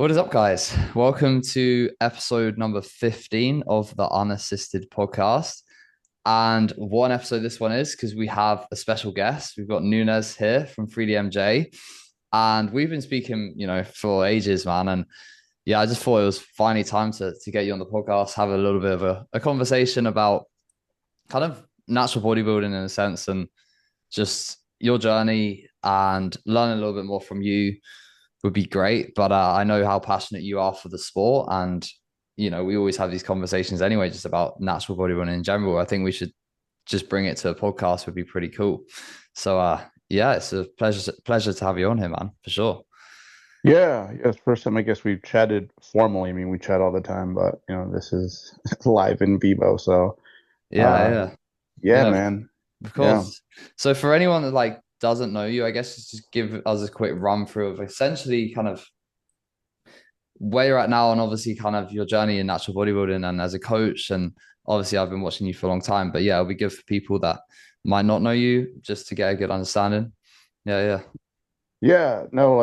What is up, guys? Welcome to episode number 15 of the UnAssisted podcast. And one episode this one is because we have a special guest. We've got Nunez here from 3DMJ. And we've been speaking, for ages, man. And yeah, I just thought it was finally time to get you on the podcast, have a little bit of a conversation about kind of natural bodybuilding in a sense and just your journey and learn a little bit more from you would be great. But I know how passionate you are for the sport. And, we always have these conversations anyway, just about natural bodybuilding in general. I think we should just bring it to a podcast would be pretty cool. So, yeah, it's a pleasure to have you on here, man, for sure. Yeah, yes, first time I guess we've chatted formally. I mean, we chat all the time, but this is live in vivo. So, Yeah, uh, yeah, yeah, yeah, man. of Yeah. course. So for anyone that doesn't know you, I guess just give us a quick run through of essentially kind of where you're at now and obviously kind of your journey in natural bodybuilding and as a coach. And obviously, I've been watching you for a long time, but yeah, it'll be good for people that might not know you just to get a good understanding. Yeah, yeah. Yeah, no,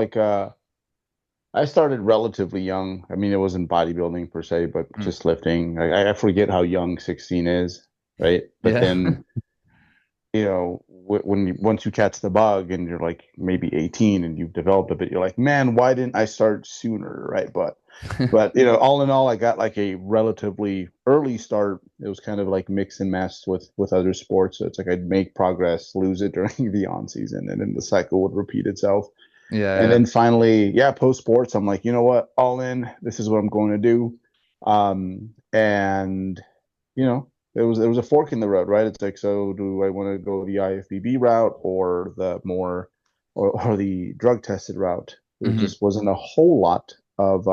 I started relatively young. I mean, it wasn't bodybuilding per se, but Mm. just lifting. I forget how young 16 is, right? But Yeah. then once you catch the bug and you're like maybe 18 and you've developed a bit, you're like, man, why didn't I start sooner, right? But all in all, I got like a relatively early start. It was kind of like mix and match with other sports. So it's like I'd make progress, lose it during the on season, and then the cycle would repeat itself. And Yeah, then finally, yeah, post sports, I'm like, you know what, all in. This is what I'm going to do. And it was a fork in the road, right? It's like, so do I want to go the IFBB route or the more or the drug tested route? yeah. There just wasn't a whole lot of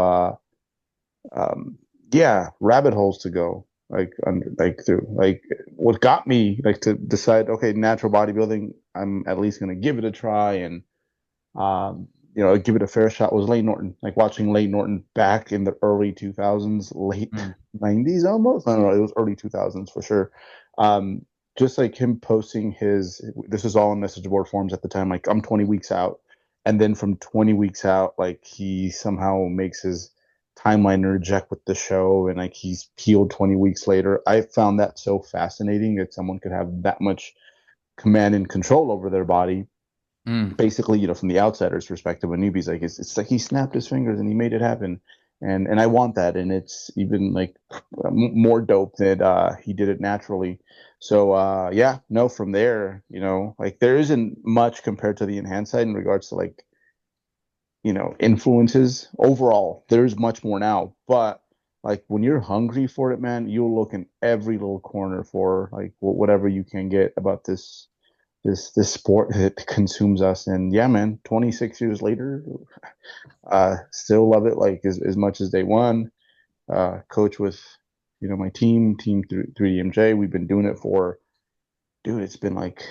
um yeah, rabbit holes to go through. Like what got me like to decide, okay, natural bodybuilding, I'm at least gonna give it a try and give it a fair shot was Lane Norton. Like watching Lane Norton back in the early 2000s, late Mm. 90s almost. I don't know, it was early 2000s for sure. Um, just like him posting this is all in message board forms at the time, like I'm 20 weeks out. And then from 20 weeks out, like he somehow makes his timeline interject with the show and like he's healed 20 weeks later. I found that so fascinating that someone could have that much command and control over their body Mm. basically, from the outsider's perspective, a newbie's like it's like he snapped his fingers and he made it happen, and I want that, and it's even like more dope that he did it naturally. So yeah, no, from there, like there isn't much compared to the enhanced side in regards to like influences overall. There's much more now, but like when you're hungry for it, man, you'll look in every little corner for like whatever you can get about this sport that consumes us. And yeah, man, 26 years later, still love it like as much as day one. Coach with my team 3DMJ. We've been doing it for, dude, it's been like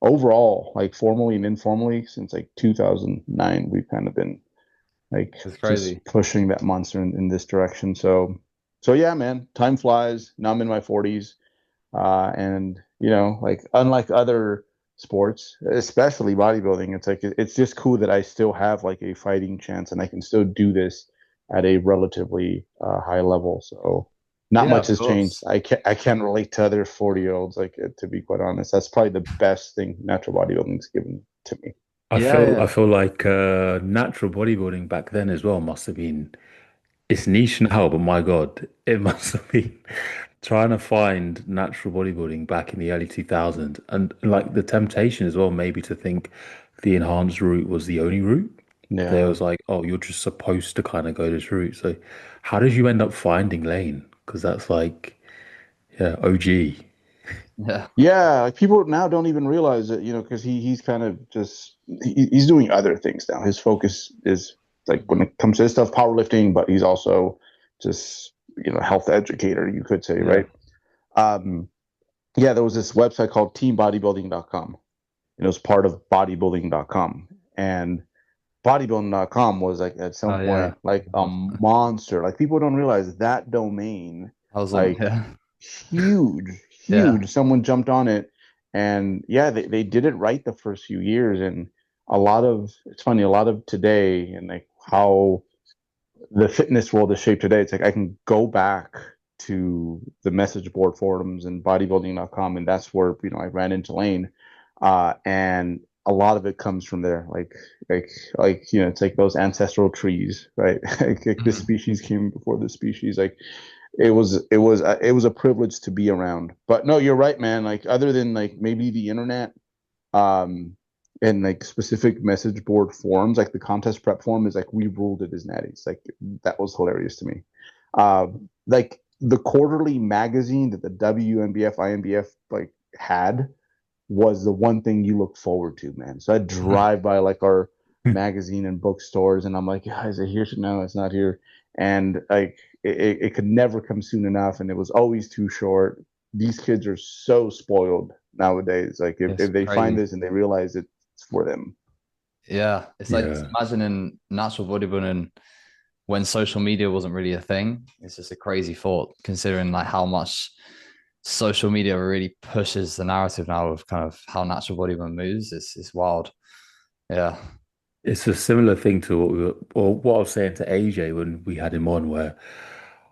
overall like formally and informally since like 2009. We've kind of been like It's just crazy. pushing that monster in this direction. So yeah, man, time flies. Now I'm in my 40s. And like unlike other sports, especially bodybuilding, it's like it's just cool that I still have like a fighting chance and I can still do this at a relatively high level. So not Yeah, much of has changed. course. I can't relate to other 40-year-olds, like to be quite honest. That's probably the best thing natural bodybuilding's given to me. I Yeah, feel I yeah. feel like natural bodybuilding back then as well must have been it's niche now, but my God, it must have been trying to find natural bodybuilding back in the early 2000s and like the temptation as well, maybe to think the enhanced route was the only route. There Yeah. was like, oh, you're just supposed to kind of go this route. So how did you end up finding Lane? Because that's like, yeah, OG. Yeah. Yeah, like people now don't even realize it, because he's kind of just he's doing other things now. His focus is like when it comes to his stuff, powerlifting, but he's also just health educator, you could say, Yeah. right? Um, yeah, there was this website called teambodybuilding.com, and it was part of bodybuilding.com, and bodybuilding.com was like at some Oh yeah. point like a monster. Like people don't realize that domain, I was on. like Yeah. huge, Yeah. huge. Someone jumped on it, and yeah, they did it right the first few years. And it's funny, a lot of today and like how the fitness world is shaped today. It's like I can go back to the message board forums and bodybuilding.com, and that's where I ran into Lane, and a lot of it comes from there. It's like those ancestral trees, right? Like this Mhm. species came before this species. Like it was a privilege to be around. But no, you're right, man. Like other than like maybe the internet, um, and like specific message board forums, like the contest prep forum is like we ruled it as natties. Like that was hilarious to me. Like the quarterly magazine that the WNBF, INBF like had was the one thing you look forward to, man. So I'd drive by like our magazine and bookstores, and I'm like, yeah, is it here? No, it's not here. And like it could never come soon enough, and it was always too short. These kids are so spoiled nowadays. Like It's if they find crazy. this and they realize it's for them. Yeah, it's like just Yeah. imagining natural bodybuilding when social media wasn't really a thing. It's just a crazy thought, considering like how much social media really pushes the narrative now of kind of how natural bodybuilding moves. It's wild. Yeah. It's a similar thing to what we were, or what I was saying to AJ when we had him on, where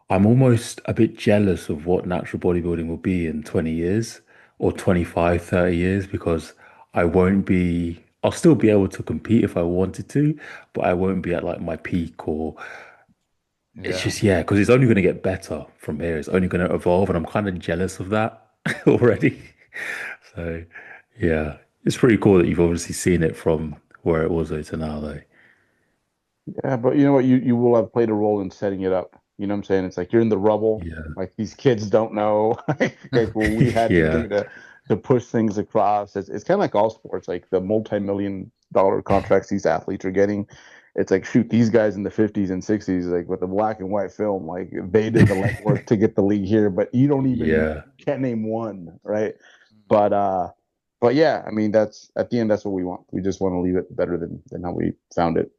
I'm almost a bit jealous of what natural bodybuilding will be in 20 years or 25, 30 years, because I'll still be able to compete if I wanted to, but I won't be at like my peak or it's Yeah. just, yeah, because it's only going to get better from here. It's only going to evolve. And I'm kind of jealous of that already. So, yeah, it's pretty cool that you've obviously seen it from where it was to now, though. Yeah, but you know what? You will have played a role in setting it up. You know what I'm saying? It's like you're in the rubble. Yeah. Like these kids don't know like what we had to Yeah. do to push things across. It's kind of like all sports, like the multi-million-dollar contracts these athletes are getting. It's like shoot, these guys in the 50s and 60s, like with the black and white film, like they did the legwork to get the league here, but you don't even Yeah. can't name one, right? But but yeah, I mean that's at the end that's what we want. We just want to leave it better than how we found it.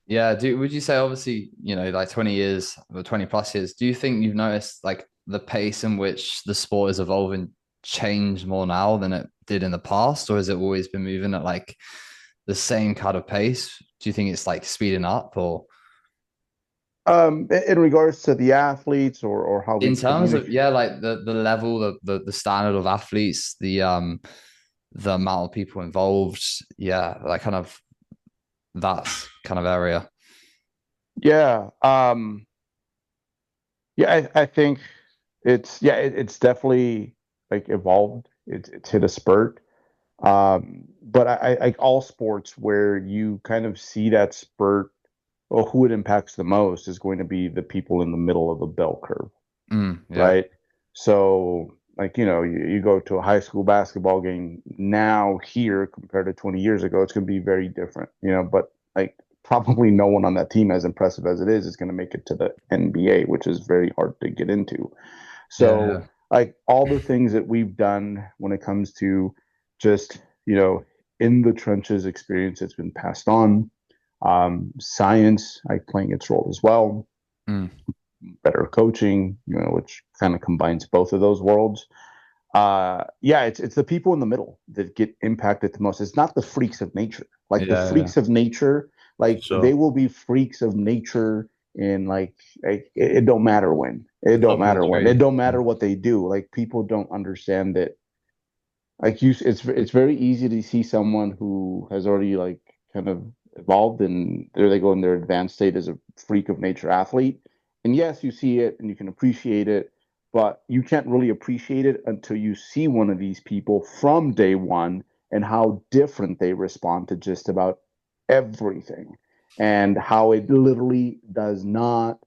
Yeah. Would you say obviously, like 20 years or 20 plus years, do you think you've noticed like the pace in which the sport is evolving changed more now than it did in the past, or has it always been moving at like the same kind of pace? Do you think it's like speeding up or In regards to the athletes or how we in terms of communicate, yeah, like the level, the standard of athletes, the amount of people involved, yeah, like kind of that kind of area. yeah, yeah, I think it's definitely like evolved. It's hit a spurt. But I like all sports where you kind of see that spurt, or who it impacts the most is going to be the people in the middle of the bell curve, Yeah. right? So, like, you go to a high school basketball game now here compared to 20 years ago, it's going to be very different, but like probably no one on that team, as impressive as it is going to make it to the NBA, which is very hard to get into. Yeah, So, yeah. like, all the things that we've done when it comes to just, you know, in the trenches experience that's been passed on, science, like playing its role as well, Mm. better coaching, which kind of combines both of those worlds. Yeah, it's the people in the middle that get impacted the most. It's not the freaks of nature. Like the Yeah, yeah, freaks of nature, for like they sure. will be freaks of nature in like it don't matter when. It The don't top of the matter when. It tree. don't matter what they do. Like people don't understand that like it's very easy to see someone who has already like kind of evolved and there they go in their advanced state as a freak of nature athlete. And yes, you see it and you can appreciate it, but you can't really appreciate it until you see one of these people from day one and how different they respond to just about everything and how it literally does not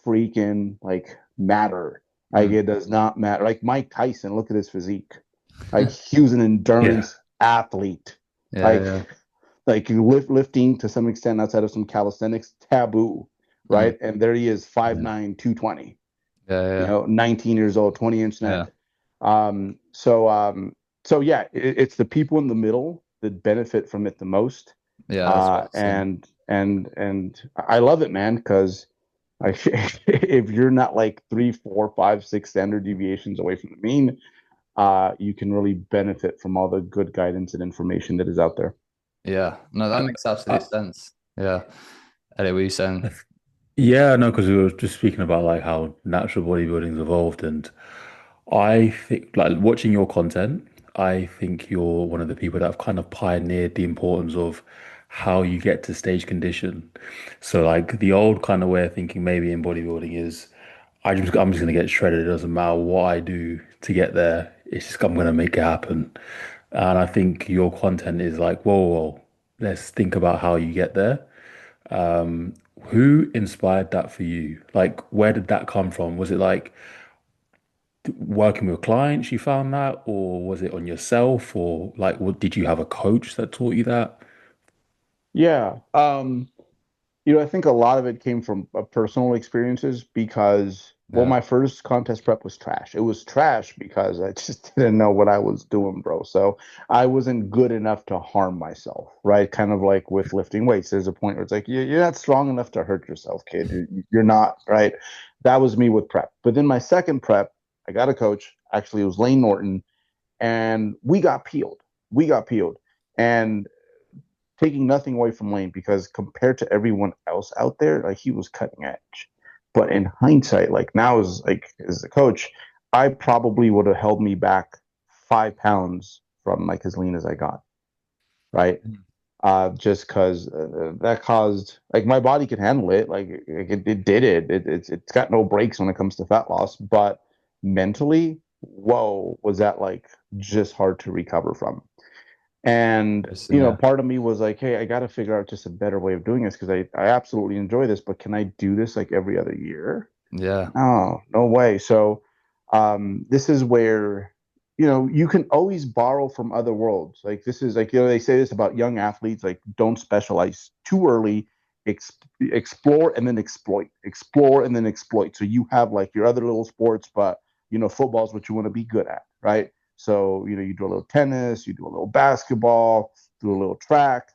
freaking like matter. Like Mm. it does not matter. Like Mike Tyson, look at his physique. Like he was an Yeah. endurance athlete. Yeah, Like yeah. lifting to some extent outside of some calisthenics taboo, Mm. right? And there he is, Yeah. 5'9", 220. Yeah, yeah, 19 years old, 20-inch yeah. neck. So yeah, it's the people in the middle that benefit from it the most. Yeah, that's what I've seen. And I love it, man, because like if you're not like 3, 4, 5, 6 standard deviations away from the mean, you can really benefit from all the good guidance and information that is out there. Yeah. No, that I, makes absolute I, sense. Yeah. Elliot, what are you saying? Yeah, no, because we were just speaking about like how natural bodybuilding's evolved, and I think like watching your content, I think you're one of the people that have kind of pioneered the importance of how you get to stage condition. So like the old kind of way of thinking maybe in bodybuilding is I'm just gonna get shredded. It doesn't matter what I do to get there. It's just I'm gonna make it happen. And I think your content is like, whoa, whoa, whoa, let's think about how you get there. Um, who inspired that for you? Like, where did that come from? Was it like working with clients you found that, or was it on yourself, or like, what did you have a coach that taught you that? Yeah. I think a lot of it came from personal experiences because, well, Yeah. my first contest prep was trash. It was trash because I just didn't know what I was doing, bro. So I wasn't good enough to harm myself, right? Kind of like with lifting weights. There's a point where it's like, you're not strong enough to hurt yourself, kid. You're not, right? That was me with prep. But then my second prep, I got a coach. Actually, it was Lane Norton, and we got peeled. We got peeled. And taking nothing away from Lane because compared to everyone else out there, like he was cutting edge. But in hindsight, like now as a coach, I probably would have held me back 5 pounds from like as lean as I got, right? Just because that caused like my body could handle it, like it did it. It's got no brakes when it comes to fat loss, but mentally, whoa, was that like just hard to recover from? And, Interesting, yeah. part of me was like, hey, I got to figure out just a better way of doing this because I absolutely enjoy this, but can I do this like every other year? Yeah. No, no way. So, this is where, you can always borrow from other worlds. Like, this is like, they say this about young athletes, like, don't specialize too early, explore and then exploit, explore and then exploit. So, you have like your other little sports, but, football is what you want to be good at, right? So, you do a little tennis, you do a little basketball, do a little track,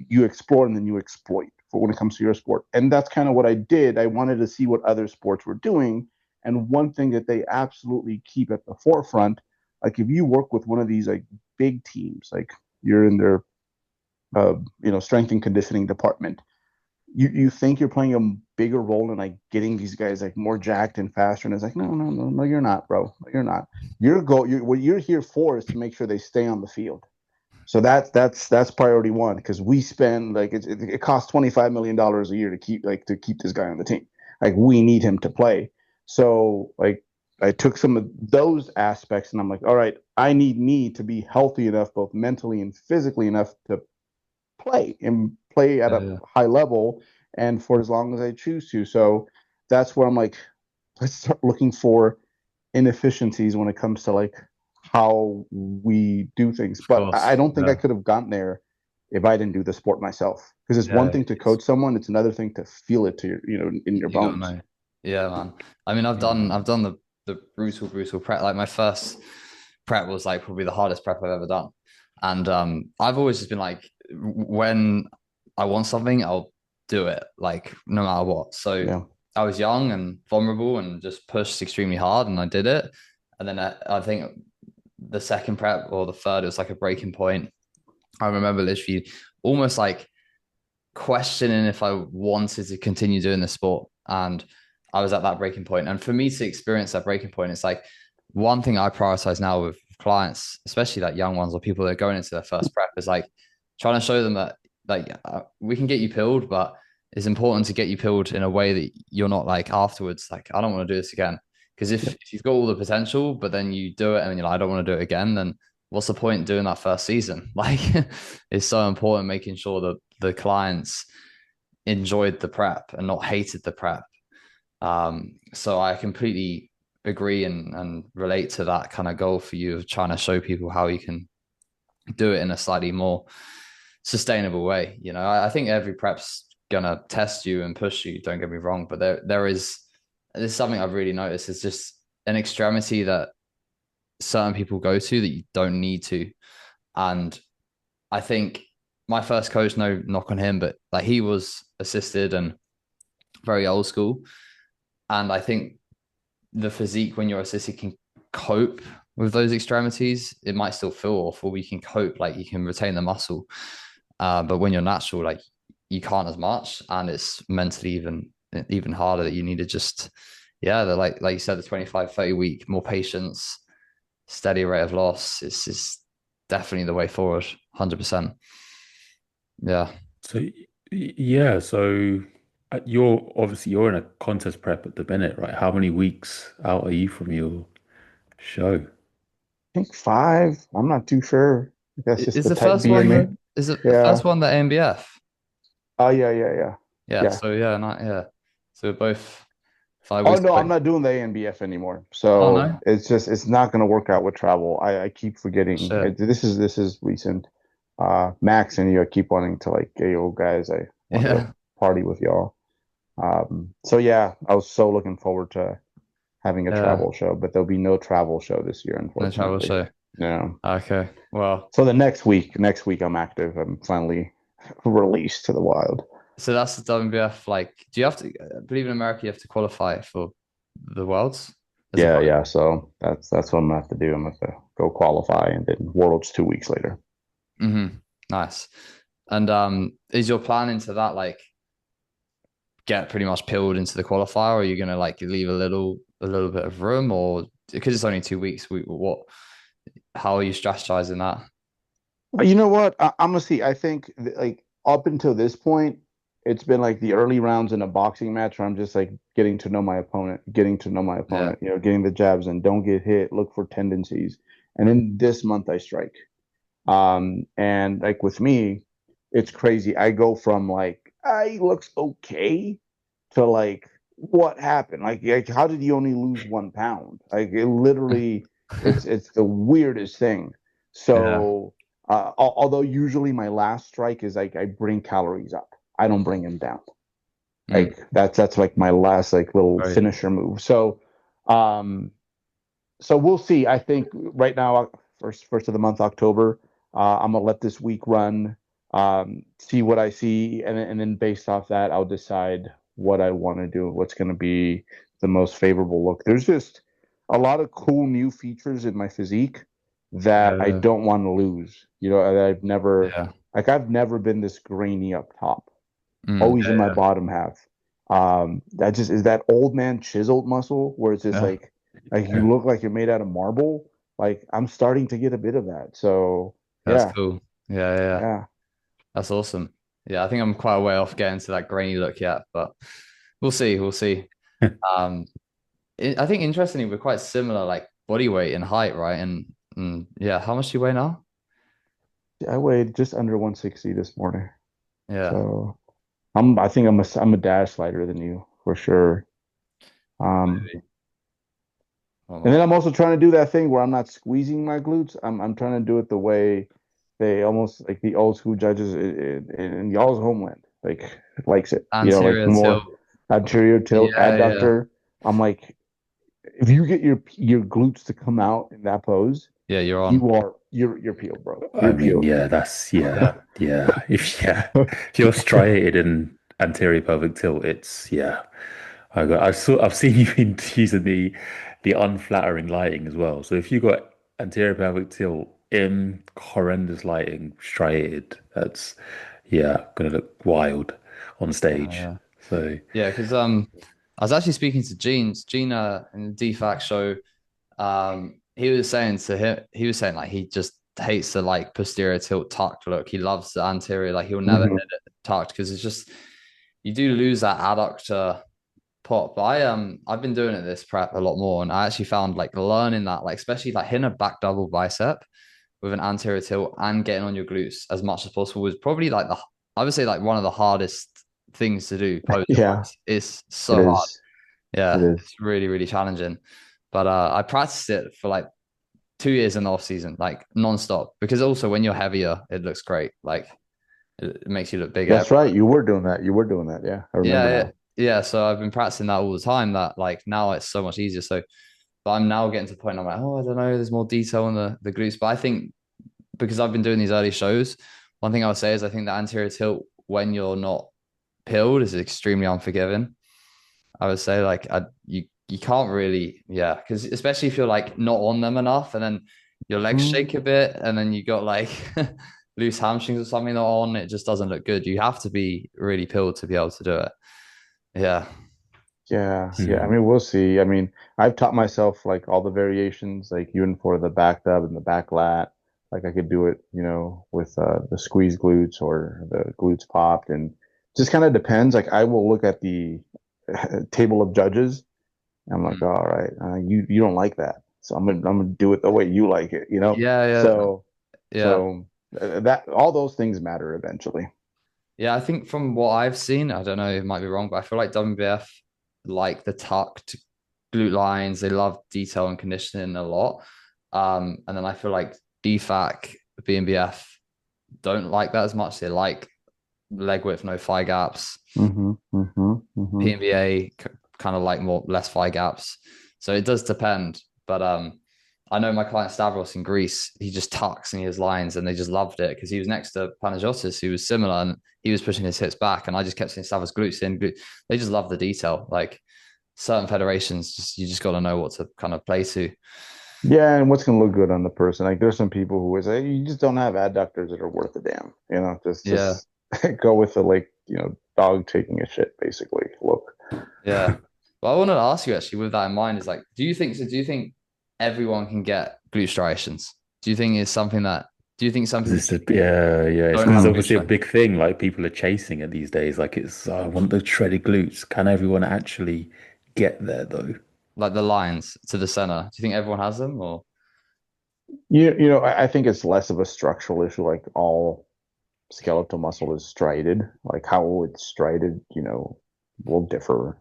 you explore and then you exploit for when it comes to your sport. And that's kind of what I did. I wanted to see what other sports were doing. And one thing that they absolutely keep at the forefront, like if you work with one of these like big teams, like you're in their strength and conditioning department, you think you're playing a bigger role in like getting these guys like more jacked and faster, and it's like no, no, no, no, you're not, bro. No, you're not. What you're here for is to make sure they stay on the field. So that's priority one because we spend like it costs $25 million a year to keep this guy on the team. Like we need him to play. So like I took some of those aspects and I'm like, all right, I need me to be healthy enough, both mentally and physically enough to play and play at a Yeah. high level and for as long as I choose to. So that's where I'm like, let's start looking for inefficiencies when it comes to like how we do things. Of But I course. don't think I Yeah. could have gotten there if I didn't do the sport myself. Because it's one Yeah. thing to coach someone, it's another thing to feel it to your, in your You gotta bones. know. Yeah, man. I mean, I've done the brutal prep. Like my first prep was like probably the hardest prep I've ever done. And I've always just been like, when I want something, I'll do it, like no matter what. So Yeah. I was young and vulnerable and just pushed extremely hard, and I did it. And then I think the second prep or the third, it was like a breaking point. I remember literally almost like questioning if I wanted to continue doing the sport. And I was at that breaking point. And for me to experience that breaking point, it's like one thing I prioritize now with clients, especially like young ones or people that are going into their first prep, is like trying to show them that like we can get you pilled, but it's important to get you pilled in a way that you're not like afterwards, like, I don't want to do this again. Because Yeah. if you've got all the potential, but then you do it and you're like, I don't want to do it again, then what's the point doing that first season? Like, it's so important making sure that the clients enjoyed the prep and not hated the prep. So I completely agree and relate to that kind of goal for you of trying to show people how you can do it in a slightly more sustainable way. I think every prep's gonna test you and push you. Don't get me wrong, but there's something I've really noticed. It's just an extremity that certain people go to that you don't need to. And I think my first coach, no knock on him, but like he was assisted and very old school. And I think the physique when you're assisted can cope with those extremities. It might still feel awful, but you can cope, like you can retain the muscle. But when you're natural, like you can't as much, and it's mentally even even harder, that you need to just, yeah, the like you said, the 25, 30 week, more patience, steady rate of loss is definitely the way forward. 100%. Yeah. So yeah, so you're obviously you're in a contest prep at the minute, right? How many weeks out are you from your show? I think 5. I'm not too sure. That's just Is the the type first one BMA. is it the Yeah. first one the AMBF? Oh yeah, yeah, yeah. Yeah. Yeah. So yeah, not yeah. So we're both 5 weeks Oh no, I'm away. not doing the ANBF anymore. Oh So no. it's not gonna work out with travel. I keep forgetting. Shit. This is recent. Max and you, I keep wanting to like, hey, yo guys, I want to Yeah. party with y'all. So yeah, I was so looking forward to having a Yeah. travel show, but there'll be no travel show this year, No travel unfortunately. show. No. Okay. Well, So the next week I'm active. I'm finally released to the wild. so that's the WBF. Like, do you have to, I believe in America, you have to qualify for the Worlds as a Yeah, body? yeah. So that's what I'm gonna have to do. I'm gonna have to go qualify and then Worlds 2 weeks later. Nice. And is your plan into that like get pretty much pilled into the qualifier, or are you gonna like leave a little bit of room, or because it's only 2 weeks, how are you strategizing that? You know what? I'm gonna see. I think like up until this point, it's been like the early rounds in a boxing match where I'm just like getting to know my opponent, getting to know my Yeah. opponent, getting the jabs and don't get hit, look for tendencies. And then this month I strike. And like with me, it's crazy. I go from like, he looks okay to like, what happened? Like how did he only lose 1 pound? Like it literally, it's the weirdest thing. Yeah. So, although usually my last strike is like I bring calories up, I don't bring them down. Mm, Like that's like my last like little right. finisher move. Um, so we'll see. I think right now, first of the month, October, I'm gonna let this week run, see what I see, and then based off that, I'll decide what I want to do, what's gonna be the most favorable look. There's just a lot of cool new features in my physique that I Yeah. don't want to lose. That Yeah. I've never been this grainy up top, always in my Yeah. bottom half. That just is that old man chiseled muscle where it's just Yeah. like you look like you're made out of marble. Like I'm starting to get a bit of that. So That's yeah, cool. Yeah. Yeah. yeah. That's awesome. Yeah, I think I'm quite a way off getting to that grainy look yet, but we'll see. We'll see. Um, I think interestingly, we're quite similar, like body weight and height, right? And yeah, how much do you weigh now? I weighed just under 160 this morning. Yeah. So I think I'm a dash lighter than you for sure. Um, Maybe. Hold and on. then I'm also trying to do that thing where I'm not squeezing my glutes. I'm trying to do it the way they almost like the old school judges in y'all's homeland likes it. Like Anterior more tilt. anterior tilt, Yeah, yeah. adductor. I'm like, if you get your glutes to come out in that pose, Yeah, you're on. you're peeled, bro. I You're mean, peeled. yeah, that's Yeah. yeah. If you're striated in anterior pelvic tilt, it's yeah. I've seen you been using the unflattering lighting as well. So if you got anterior pelvic tilt in horrendous lighting, striated, that's yeah, gonna look wild on stage. Yeah. So Yeah, because I was actually speaking to Gina in the DFAC show. He was saying like he just hates the like posterior tilt tucked look. He loves the anterior, like he'll never hit Mhm. it tucked because it's just you do lose that adductor pop. But I've been doing it this prep a lot more, and I actually found like learning that, like especially like hitting a back double bicep with an anterior tilt and getting on your glutes as much as possible was probably like I would say like one of the hardest things to do posing Yeah, wise. It's it so hard. is. It Yeah, is. it's really, really challenging. But I practiced it for like 2 years in the off season, like non-stop. Because also when you're heavier, it looks great. Like it makes you look bigger. That's right. You were doing that. You were doing that. Yeah, I remember Yeah, now. yeah. So I've been practicing that all the time. That like now it's so much easier. So, but I'm now getting to the point. I'm like, oh, I don't know. There's more detail on the glutes, but I think because I've been doing these early shows, one thing I would say is I think the anterior tilt when you're not pilled is extremely unforgiving. I would say like you can't really, yeah, because especially if you're like not on them enough and then your legs Mm. shake a bit and then you got like loose hamstrings or something not on, it just doesn't look good. You have to be really pilled to be able to do it. Yeah. Yeah, yeah. I Hmm. mean, we'll see. I mean, I've taught myself like all the variations, like even for the back dub and the back lat. Like I could do it, with the squeeze glutes or the glutes popped, and just kind of depends. Like I will look at the table of judges. And I'm like, Mm. all right, you don't like that, so I'm gonna do it the way you like it, you know. Yeah, yeah, So yeah. so that all those things matter eventually. Yeah, I think from what I've seen, I don't know, it might be wrong, but I feel like WBF like the tucked glute lines. They love detail and conditioning a lot. And then I feel like DFAC, BNBF don't like that as much. They like leg width, no thigh gaps. PNBA kind of like more less thigh gaps. So it does depend. But I know my client Stavros in Greece, he just tucks in his lines and they just loved it because he was next to Panagiotis, who was similar and he was pushing his hips back. And I just kept saying Stavros glutes in. They just love the detail. Like certain federations, you just got to know what to kind of play to. Yeah, and what's gonna look good on the person? Like there's some people who would say you just don't have adductors that are worth a damn. Just Yeah. just go with the like, dog taking a shit basically look. Yeah. But I wanted to ask you actually, with that in mind, is like, do you think everyone can get glute striations? Do you think it's something that, do you think some people This is yeah, yeah. It's don't because it's have Mm. glute obviously a striations? big thing. Like people are chasing it these days. Like it's, I want the shredded glutes. Can everyone actually get there though? Like the lines to the center. Do you think everyone has them or? I think it's less of a structural issue. Like all skeletal muscle is striated. Like how it's striated, will differ.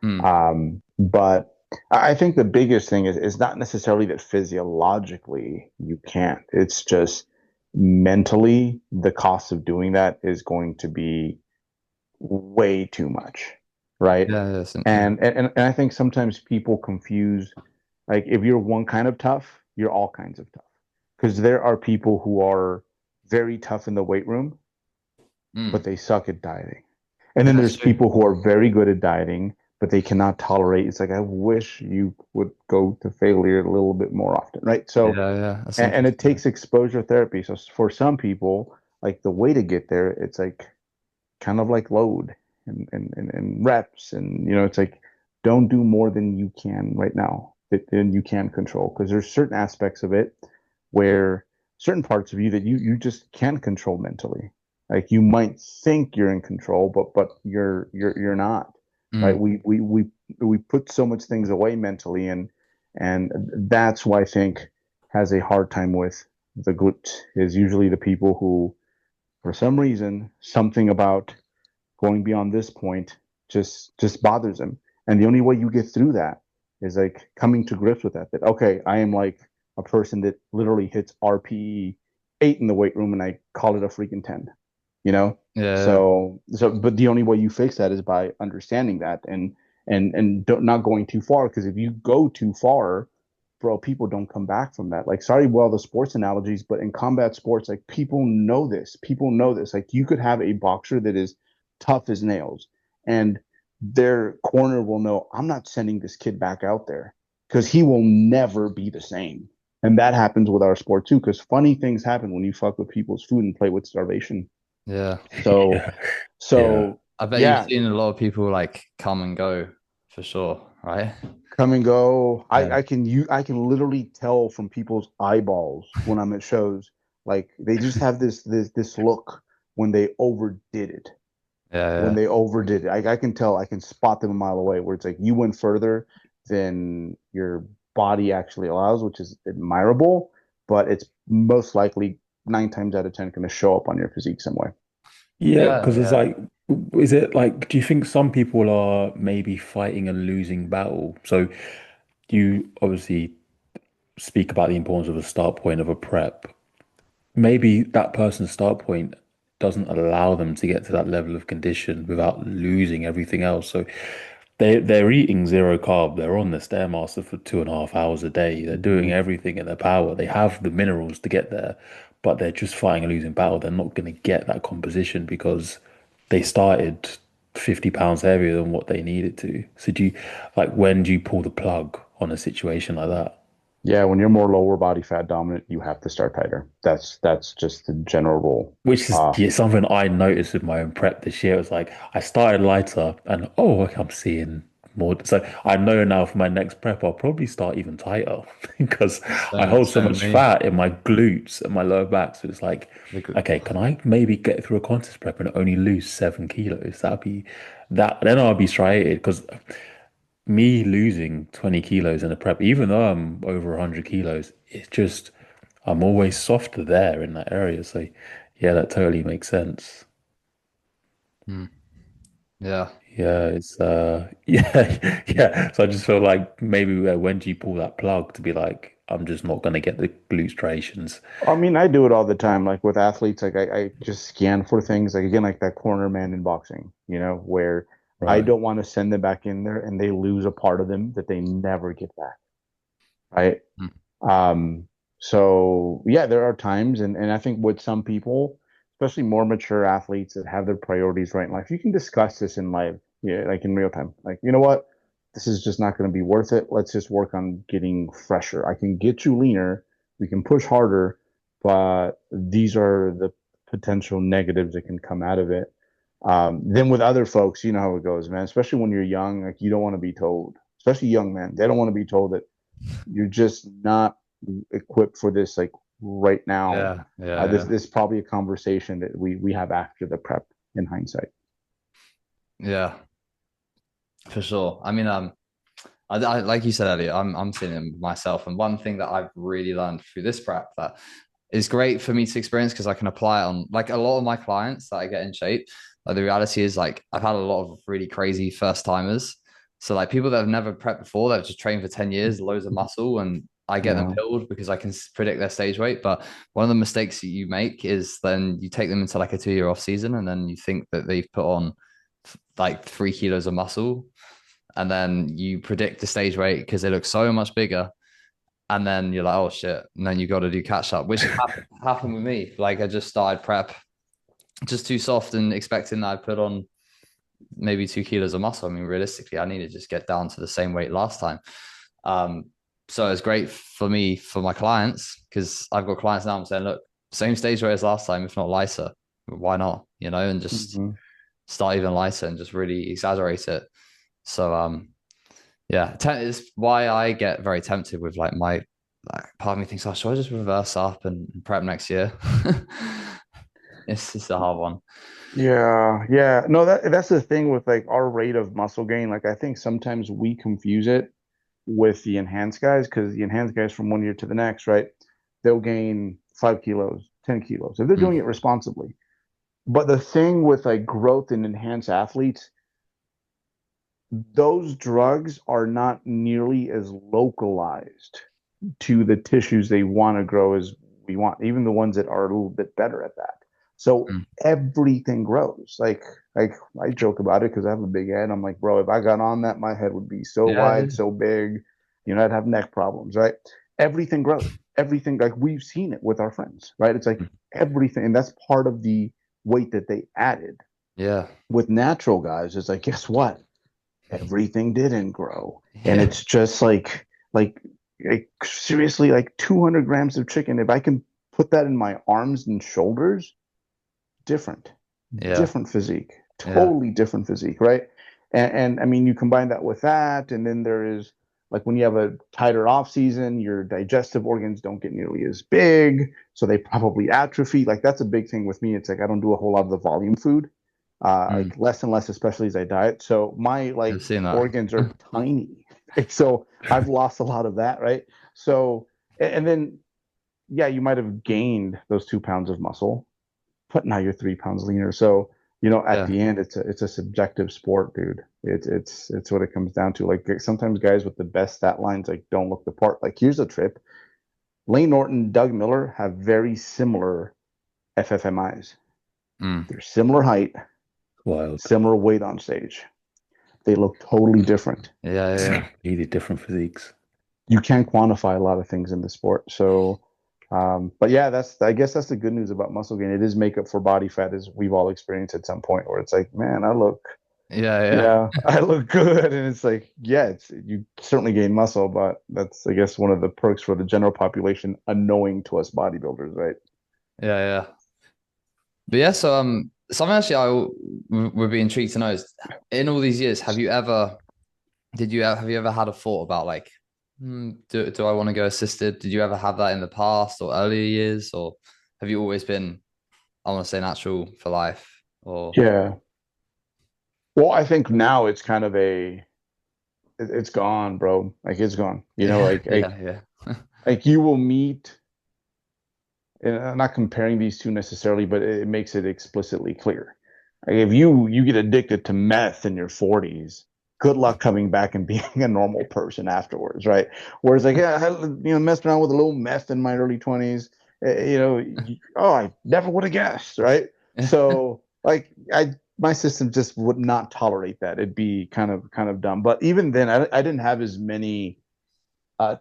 Mm, But I think the biggest thing is not necessarily that physiologically you can't. It's just mentally the cost of doing that is going to be way too much, right? yeah, yes, yeah. And I think sometimes people confuse like if you're one kind of tough, you're all kinds of tough. Because there are people who are very tough in the weight room, but Mm, they suck at dieting. And yeah, then that's there's true. people who are very good at dieting, but they cannot tolerate. It's like I wish you would go to failure a little bit more often, right? So, Yeah, yeah, that's and it interesting. takes exposure therapy. So for some people, like the way to get there, it's like kind of like load and reps, and it's like don't do more than you can right now than you can control, because there's certain aspects of it where certain parts of you that you just can't control mentally. Like you might think you're in control, but you're not. Right? Mm, We put so much things away mentally, and that's why I think has a hard time with the glute is usually the people who, for some reason, something about going beyond this point just bothers them. And the only way you get through that is like coming to grips with that okay, I am like a person that literally hits RPE 8 in the weight room and I call it a freaking 10, you know? yeah, yeah. So but the only way you fix that is by understanding that and not going too far, because if you go too far, bro, people don't come back from that. Like, sorry, well, the sports analogies, but in combat sports, like people know this. People know this. Like, you could have a boxer that is tough as nails, and their corner will know, I'm not sending this kid back out there because he will never be the same. And that happens with our sport too, because funny things happen when you fuck with people's food and play with starvation. Yeah. So, Yeah, yeah. so I bet you've yeah, seen a lot of people like come and go for sure, right? come and go. I, Yeah. I can you I can literally tell from people's eyeballs when I'm at shows. Like they just have this look when they overdid it. Yeah, When yeah. they overdid it, I can tell. I can spot them a mile away. Where it's like you went further than your body actually allows, which is admirable. But it's most likely 9 times out of 10 going to show up on your physique some way. Yeah, Yeah, because it's yeah. like, is it like, do you think some people are maybe fighting a losing battle? So you obviously speak about the importance of a start point of a prep. Maybe that person's start point doesn't allow them to get to that level of condition without losing everything else. So they're eating zero carb. They're on the Stairmaster for 2.5 hours a day. They're doing Mhm. everything in their power. They have the minerals to get there, but they're just fighting a losing battle. They're not going to get that composition because they started 50 pounds heavier than what they needed to. So when do you pull the plug on a situation like that? Yeah, when you're more lower body fat dominant, you have to start tighter. That's just the general rule. Which is, yeah, something I noticed with my own prep this year. It was like I started lighter and, oh, okay, I'm seeing more. So I know now for my next prep, I'll probably start even tighter because I Same, hold so same with much me. fat in my glutes and my lower back. So it's like, The okay, can I maybe get through a contest prep and only lose 7 kilos? That'd be that. Then I'll be striated because me losing 20 kilos in a prep, even though I'm over 100 kilos, it's just I'm always softer there in that area. So yeah, that totally makes sense. Hmm. Yeah. Yeah, it's yeah, yeah. So I just feel like maybe when do you pull that plug to be like, I'm just not gonna get the glute striations. I mean, I do it all the time, like with athletes. Like I just scan for things, like again, like that corner man in boxing, where I Right. don't want to send them back in there and they lose a part of them that they never get back, right? Hmm. Um, so yeah, there are times, and I think with some people, especially more mature athletes that have their priorities right in life, you can discuss this in live, yeah, like in real time. Like, you know what? This is just not going to be worth it. Let's just work on getting fresher. I can get you leaner. We can push harder, but these are the potential negatives that can come out of it. Then with other folks, you know how it goes, man. Especially when you're young, like you don't want to be told, especially young men, they don't want to be told that you're just not equipped for this like right now. Yeah. Yeah. This Yeah. this is probably a conversation that we have after the prep in hindsight. Yeah. For sure. I mean, like you said earlier, I'm seeing it myself, and one thing that I've really learned through this prep that is great for me to experience because I can apply it on like a lot of my clients that I get in shape. Like the reality is, like I've had a lot of really crazy first timers, so like people that have never prepped before, they've just trained for 10 years, loads of muscle, and I get them Yeah, pilled because I can predict their stage weight. But one of the mistakes that you make is then you take them into like a 2 year off season, and then you think that they've put on like 3 kilos of muscle, and then you predict the stage weight because they look so much bigger, and then you're like, oh shit, and then you got to do catch up, which happened with me. Like I just started prep just too soft and expecting that I'd put on maybe 2 kilos of muscle. I mean, realistically, I need to just get down to the same weight last time. Um, so it's great for me for my clients because I've got clients now. I'm saying, look, same stage weight as last time, if not lighter. Why not? And just hmm start even lighter and just really exaggerate it. So yeah, it's why I get very tempted with like my like part of me thinks, oh, should I just reverse up and prep next year? It's just a hard one. yeah. No, that's the thing with like our rate of muscle gain. Like I think sometimes we confuse it with the enhanced guys because the enhanced guys from one year to the next, right? They'll gain 5 kilos, 10 kilos if they're doing it Mm, responsibly. But the thing with like growth in enhanced athletes, those drugs are not nearly as localized to the tissues they want to grow as we want, even the ones that are a little bit better at that. So mm. everything grows. Like I joke about it because I have a big head. I'm like, bro, if I got on that, my head would be so Yeah, wide, so big, I'd have neck problems, right? Everything grows. Everything, like we've seen it with our friends, right? It's like yeah. everything, and that's part of the weight that they added. Yeah. With natural guys, it's like, guess what? Everything didn't grow. And Yeah. it's just like seriously, like 200 grams of chicken. If I can put that in my arms and shoulders, different, Yeah. different physique, Yeah. totally different physique, right? And I mean, you combine that with that, and then there is like when you have a tighter off season, your digestive organs don't get nearly as big, so they probably atrophy. Like that's a big thing with me. It's like I don't do a whole lot of the volume food, Mm. like less and less, especially as I diet. So my I've like seen that. organs are tiny. So I've lost a lot of that, right? So and then yeah, you might have gained those 2 pounds of muscle, but now you're 3 pounds leaner. So, at Yeah. the end, it's a subjective sport, dude. It's what it comes down to. Like sometimes guys with the best stat lines like don't look the part. Like here's a trip. Lane Norton, Doug Miller have very similar FFMIs. Mm. They're similar height, Wild. similar weight on stage. They look totally different. Yeah. Yeah. Completely different physiques. You can't quantify a lot of things in the sport. So, but yeah, I guess that's the good news about muscle gain. It is makeup for body fat, as we've all experienced at some point, where it's like, man, Yeah. Yeah. yeah, I look good, and it's like, yeah, you certainly gain muscle, but that's, I guess, one of the perks for the general population, unknowing to us bodybuilders, right? Yeah. Yeah. But yeah, so something actually I would be intrigued to know is in all these years, have you ever have you ever had a thought about like, do I want to go assisted? Did you ever have that in the past or earlier years, or have you always been, I want to say, natural for life? Or Yeah. Well, I think now it's kind of it's gone, bro. Like it's gone. You know, yeah, yeah, yeah, like you will meet, and I'm not comparing these two necessarily, but it makes it explicitly clear. Like if you get addicted to meth in your 40s, good luck coming back and being a normal person afterwards, right? Whereas like, yeah, I had, messed around with a little meth in my early 20s, oh, I never would have guessed, right? So like my system just would not tolerate that. It'd be kind of dumb. But even then, I didn't have as many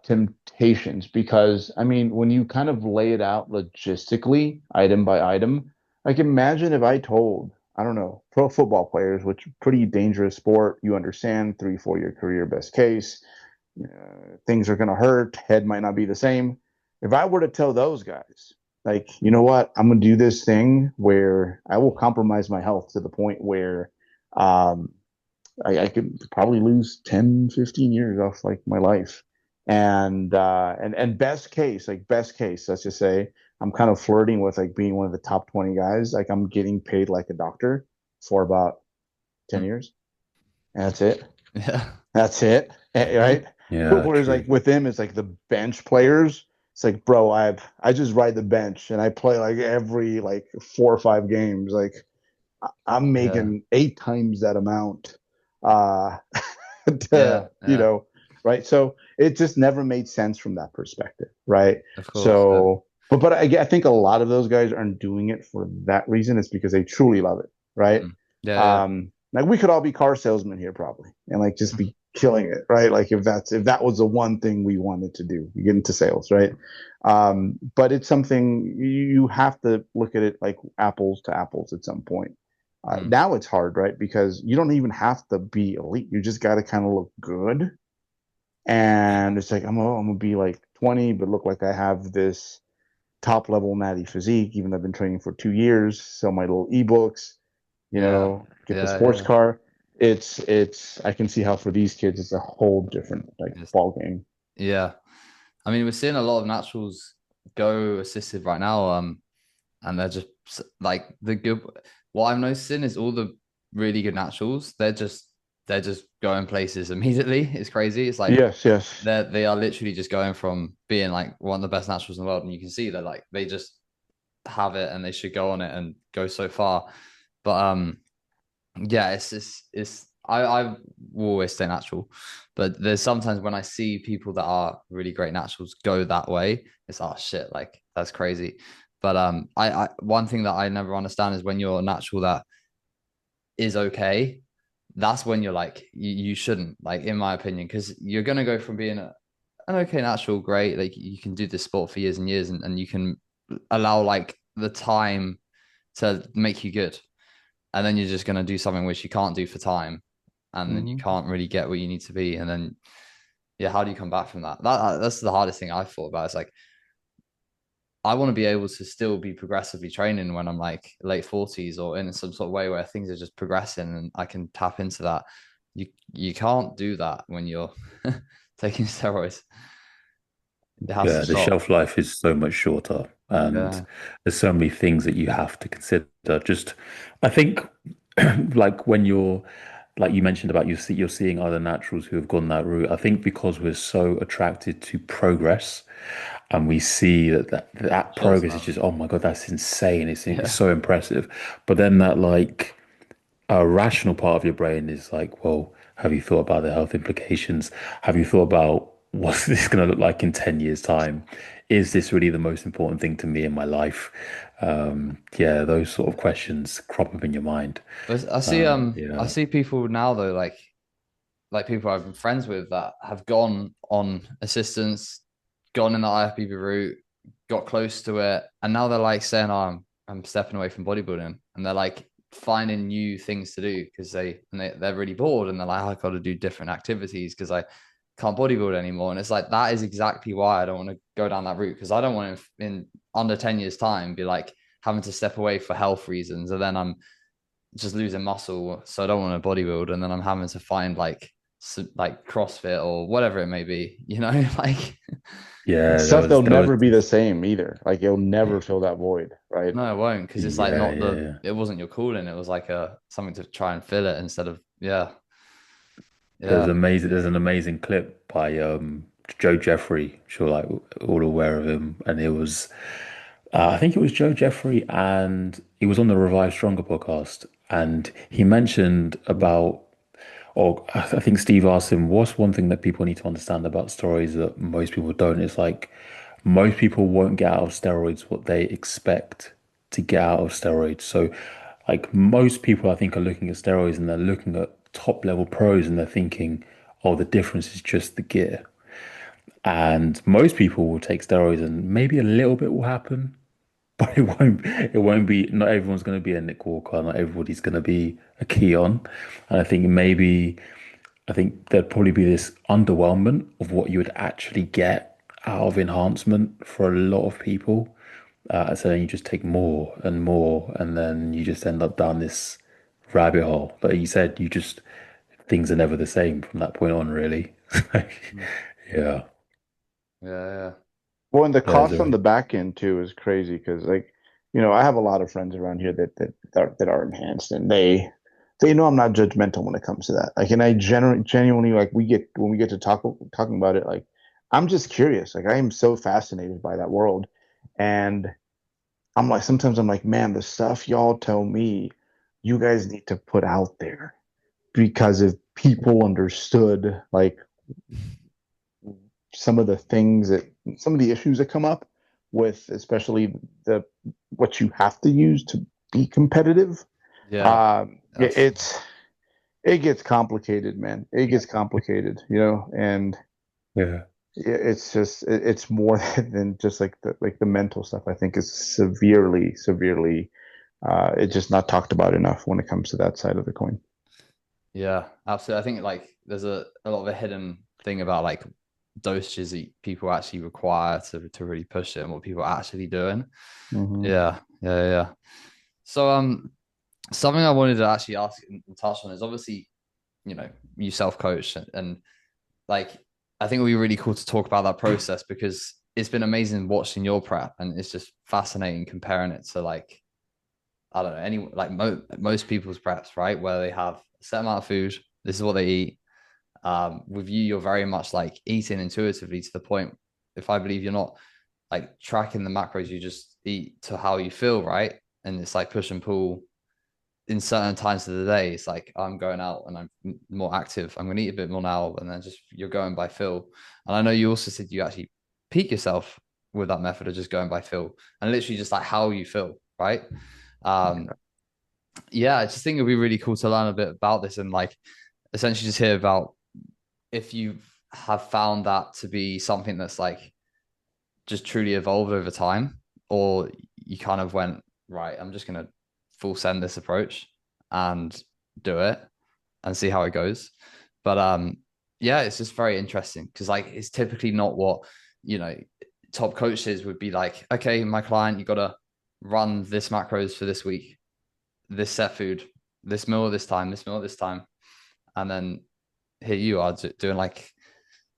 temptations because I mean, when you kind of lay it out logistically, item by item, like imagine if I told, I don't know, pro football players, which pretty dangerous sport, you understand, 3, 4 year career, best case, things are gonna hurt, head might not be the same. If I were to tell those guys, like, you know what, I'm gonna do this thing where I will compromise my health to the point where um, I could probably lose 10, 15 years off like my life. And best case, like best case, let's just say I'm kind of flirting with like being one of the top 20 guys. Like I'm getting paid like a doctor for about 10 years. And that's it. yeah, That's it. Right. Yeah, Whereas like true. with them, it's like the bench players. It's like, bro, I just ride the bench and I play like every like 4 or 5 games. Like I'm yeah, making 8 times that amount. Uh, yeah, to, yeah. right? So it just never made sense from that perspective, right? Of course. Yeah. So, but I think a lot of those guys aren't doing it for that reason. It's because they truly love it, right? Yeah, yeah. Like we could all be car salesmen here probably, and like just be killing it, right? Like if that was the one thing we wanted to do, you get into sales, right? But it's something you have to look at it like apples to apples at some point. Mm. Now it's hard, right? Because you don't even have to be elite. You just got to kind of look good. And it's like, I'm gonna be like 20, but look like I have this top level natty physique, even though I've been training for 2 years, sell my little ebooks, Yeah, get the yeah, sports yeah. car. I can see how for these kids it's a whole different like Yes. ball game. Yeah. I mean, we're seeing a lot of naturals go assisted right now. And they're just like the good. What I'm noticing is all the really good naturals, they're just going places immediately. It's crazy. It's like Yes, yes. they are literally just going from being like one of the best naturals in the world, and you can see that like they just have it and they should go on it and go so far. But yeah, it's I will always stay natural, but there's sometimes when I see people that are really great naturals go that way, it's oh shit, like that's crazy. But I one thing that I never understand is when you're natural that is okay, that's when you're like you shouldn't, like in my opinion, because you're gonna go from being an okay natural, great, like you can do this sport for years and years, and you can allow like the time to make you good, and then you're just going to do something which you can't do for time, and then you Mhm. can't really get where you need to be, and then yeah, how do you come back from that's the hardest thing I thought about. It's like I want to be able to still be progressively training when I'm like late 40s or in some sort of way where things are just progressing and I can tap into that. You can't do that when you're taking steroids. It has to Yeah, the stop. shelf life is so much shorter, and Yeah, there's so many things that you have to consider. Just, I think, like when you're, like you mentioned about you're seeing other naturals who have gone that route. I think because we're so attracted to progress, and we see that short progress is term. just, oh my God, that's insane. It's Yeah, so impressive. But then that like a rational part of your brain is like, well, have you thought about the health implications? Have you thought about what's this going to look like in 10 years' time? Is this really the most important thing to me in my life? Yeah, those sort of questions crop up in your mind. but I Yeah. see people now though, like people I've been friends with that have gone on assistance, gone in the IFBB route, got close to it, and now they're like saying, "Oh, I'm stepping away from bodybuilding," and they're like finding new things to do because they're really bored and they're like, oh, I got to do different activities because I can't bodybuild anymore. And it's like that is exactly why I don't want to go down that route because I don't want to in under 10 years time be like having to step away for health reasons and then I'm just losing muscle, so I don't want to bodybuild, and then I'm having to find like like CrossFit or whatever it may be, you know, like Yeah, Stuff that'll there was never be the same either. Like it'll never fill that void, right? no, it won't because it's like yeah, not the yeah. it wasn't your calling. It was like a something to try and fill it instead of There's yeah. amazing. There's an amazing clip by Joe Jeffrey. Sure, like all aware of him, and it was I think it was Joe Jeffrey, and he was on the Revive Stronger podcast, and he mentioned about, or I think Steve asked him, what's one thing that people need to understand about steroids that most people don't? It's like most people won't get out of steroids what they expect to get out of steroids. So, like most people, I think, are looking at steroids and they're looking at top level pros and they're thinking, oh, the difference is just the gear. And most people will take steroids and maybe a little bit will happen, but it won't be, not everyone's going to be a Nick Walker, not everybody's going to be a Keon. And I think there'd probably be this underwhelmment of what you would actually get out of enhancement for a lot of people. So then you just take more and more, and then you just end up down this rabbit hole. Like you said, things are never the same from that point on, really. Mm. Yeah, Yeah, Well, and the there's cost on a the back end too is crazy because, like, I have a lot of friends around here that are enhanced, and they know I'm not judgmental when it comes to that. Like, and I genuinely like when we get to talking about it, like, I'm just curious. Like, I am so fascinated by that world, and I'm like, sometimes I'm like, man, the stuff y'all tell me, you guys need to put out there because if people understood, like some of the things that some of the issues that come up with especially the what you have to use to be competitive. yeah. It, That's it gets complicated, man. It gets complicated, and yeah. it's just it's more than just like the mental stuff. I think is severely it's just not talked about enough when it comes to that side of the coin. yeah, absolutely. I think like there's a lot of a hidden thing about like dosages that people actually require to really push it and what people are actually doing. Hmm. Yeah. So something I wanted to actually ask and touch on is obviously, you self-coach and like I think it would be really cool to talk about that process because it's been amazing watching your prep and it's just fascinating comparing it to like I don't know any like most people's preps, right? Where they have a set amount of food, this is what they eat. With you, you're very much like eating intuitively to the point. If I believe you're not like tracking the macros, you just eat to how you feel, right? And it's like push and pull in certain times of the day. It's like I'm going out and I'm more active. I'm going to eat a bit more now, and then just you're going by feel. And I know you also said you actually peak yourself with that method of just going by feel and literally just like how you feel, right? Um, yeah, I just think it'd be really cool to learn a bit about this and like essentially just hear about if you have found that to be something that's like just truly evolved over time, or you kind of went, right, I'm just gonna full send this approach and do it and see how it goes. But yeah, it's just very interesting because like it's typically not what, you know, top coaches would be like, okay, my client, you gotta run this macros for this week, this set food, this meal this time, this meal this time. And then here you are doing like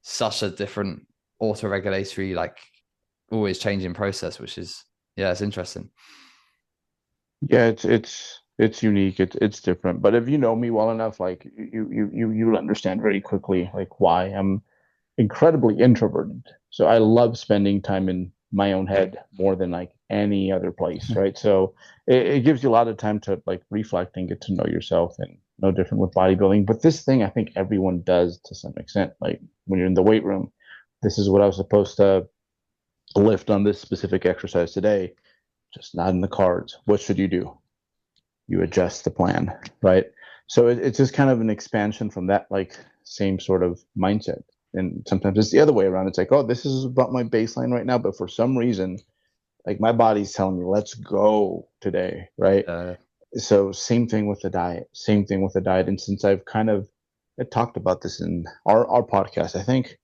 such a different auto-regulatory, like always changing process, which is yeah, it's interesting. Yeah, it's unique. It's different. But if you know me well enough, like you'll understand very quickly like why I'm incredibly introverted. So I love spending time in my own head more than like any other place, right? So it gives you a lot of time to like reflect and get to know yourself, and no different with bodybuilding. But this thing I think everyone does to some extent. Like when you're in the weight room, this is what I was supposed to lift on this specific exercise today, just not in the cards. What should you do? You adjust the plan, right? So it's just kind of an expansion from that like same sort of mindset. And sometimes it's the other way around. It's like, oh, this is about my baseline right now, but for some reason, like my body's telling me, let's go today, right? uh, So same thing with the diet. Same thing with the diet. And since I've kind of I talked about this in our podcast, I think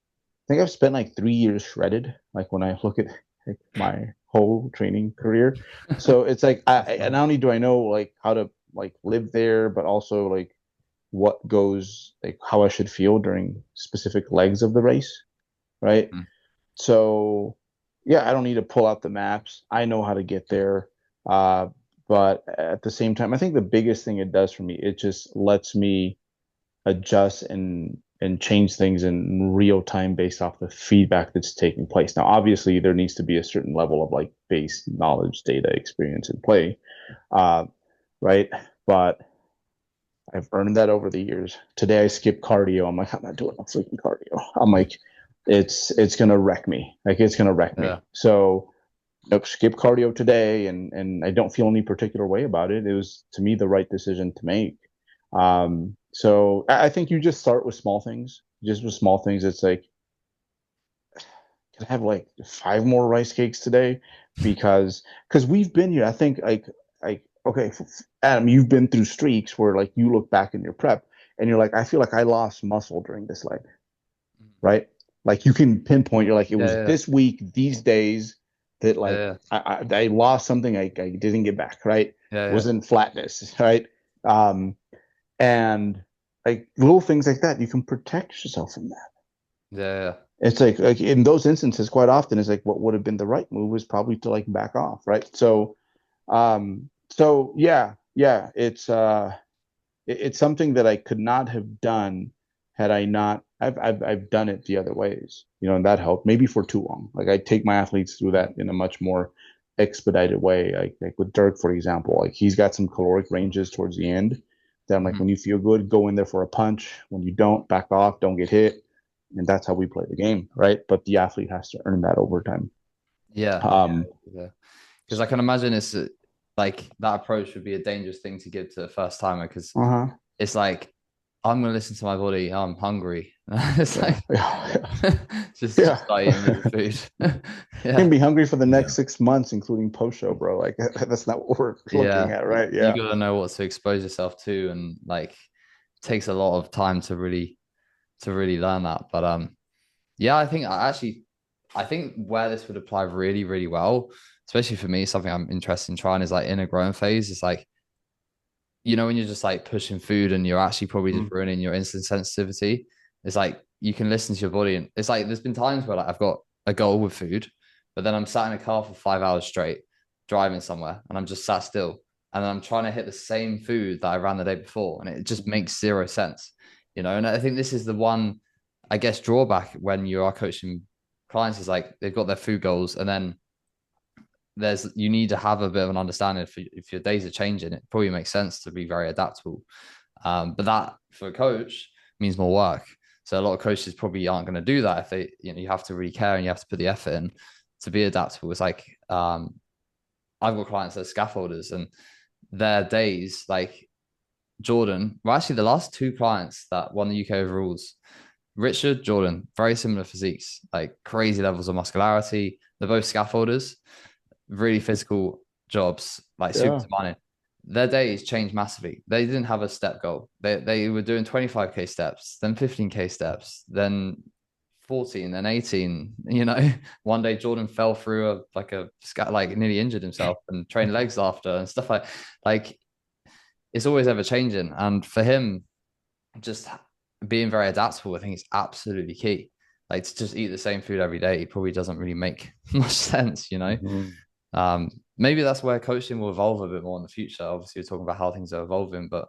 I've spent like 3 years shredded. Like when I look at like my whole training career, so it's like that's and nice. not only do I know like how to like live there, but also like what goes, like how I should feel during specific legs of the race, right? Mm. So yeah, I don't need to pull out the maps. I know how to get there. Uh, but at the same time, I think the biggest thing it does for me, it just lets me adjust and change things in real time based off the feedback that's taking place. Now, obviously, there needs to be a certain level of like base knowledge, data, experience, and play, uh, right? But I've earned that over the years. Today I skipped cardio. I'm like, I'm not doing no freaking cardio. I'm like, it's gonna wreck me. Like it's gonna wreck Yeah. me. So nope, skip cardio today, and I don't feel any particular way about it. It was to me the right decision to make. So I think you just start with small things. Just with small things, it's like, can I have like 5 more rice cakes today? Because we've been here. I think like okay, Adam, you've been through streaks where like you look back in your prep and you're like, I feel like I lost muscle during this leg, right? Like you can pinpoint. You're like, it Yeah, was yeah, this week, these days that yeah, like yeah, I lost something I didn't get back, right? It yeah, yeah, was in flatness, right? Um, and like little things like that, you can protect yourself from that. yeah, It's like in those instances, quite often, it's like what would have been the right move was probably to like back off, right? So yeah, it's something that I could not have done had I not. I've done it the other ways, and that helped. Maybe for too long. Like I take my athletes through yeah. that in a much more expedited way. Like with Dirk, for example, like he's got some caloric ranges towards the end. That I'm like, Mhm. when you feel good, go in there for a punch. When you don't, back off, don't get hit, and that's how we play the game, right? But the athlete has to earn that over time. Yeah, Um, yeah. Because I can imagine it's like that approach would be a dangerous thing to give to a first timer because uh-huh. it's like I'm gonna listen to my body. I'm hungry. It's Yeah, like yeah, just yeah. start eating real food. You're gonna Yeah, be hungry for the Yeah. next 6 months, including post show, bro. Like that's not what we're looking yeah. at, right? You Yeah. gotta know what to expose yourself to, and like it takes a lot of time to really learn that. But yeah, I think where this would apply really, really well, especially for me, something I'm interested in trying is like inner growing phase. It's like, when you're just like pushing food and you're actually probably just Mm. ruining your insulin sensitivity. It's like you can listen to your body, and it's like there's been times where like I've got a goal with food, but then I'm sat in a car for 5 hours straight, driving somewhere, and I'm just sat still. And I'm trying to hit the same food that I ran the day before, and it just makes zero sense, And I think this is the one, I guess, drawback when you are coaching clients is like they've got their food goals, and then you need to have a bit of an understanding if your days are changing. It probably makes sense to be very adaptable. But that for a coach means more work. So a lot of coaches probably aren't going to do that if you have to really care and you have to put the effort in to be adaptable. It's like I've got clients that are scaffolders and their days, like Jordan, well, actually, the last two clients that won the UK overalls, Richard, Jordan, very similar physiques, like crazy levels of muscularity. They're both scaffolders, really physical jobs, like super Yeah. demanding. Their days changed massively. They didn't have a step goal. They were doing 25K steps, then 15K steps, then 14, then 18. One day Jordan fell through like nearly injured himself and trained legs after and stuff like it's always ever changing. And for him, just being very adaptable, I think is absolutely key. Like to just eat the same food every day probably doesn't really make much sense. Mhm. Maybe that's where coaching will evolve a bit more in the future. Obviously, we're talking about how things are evolving, but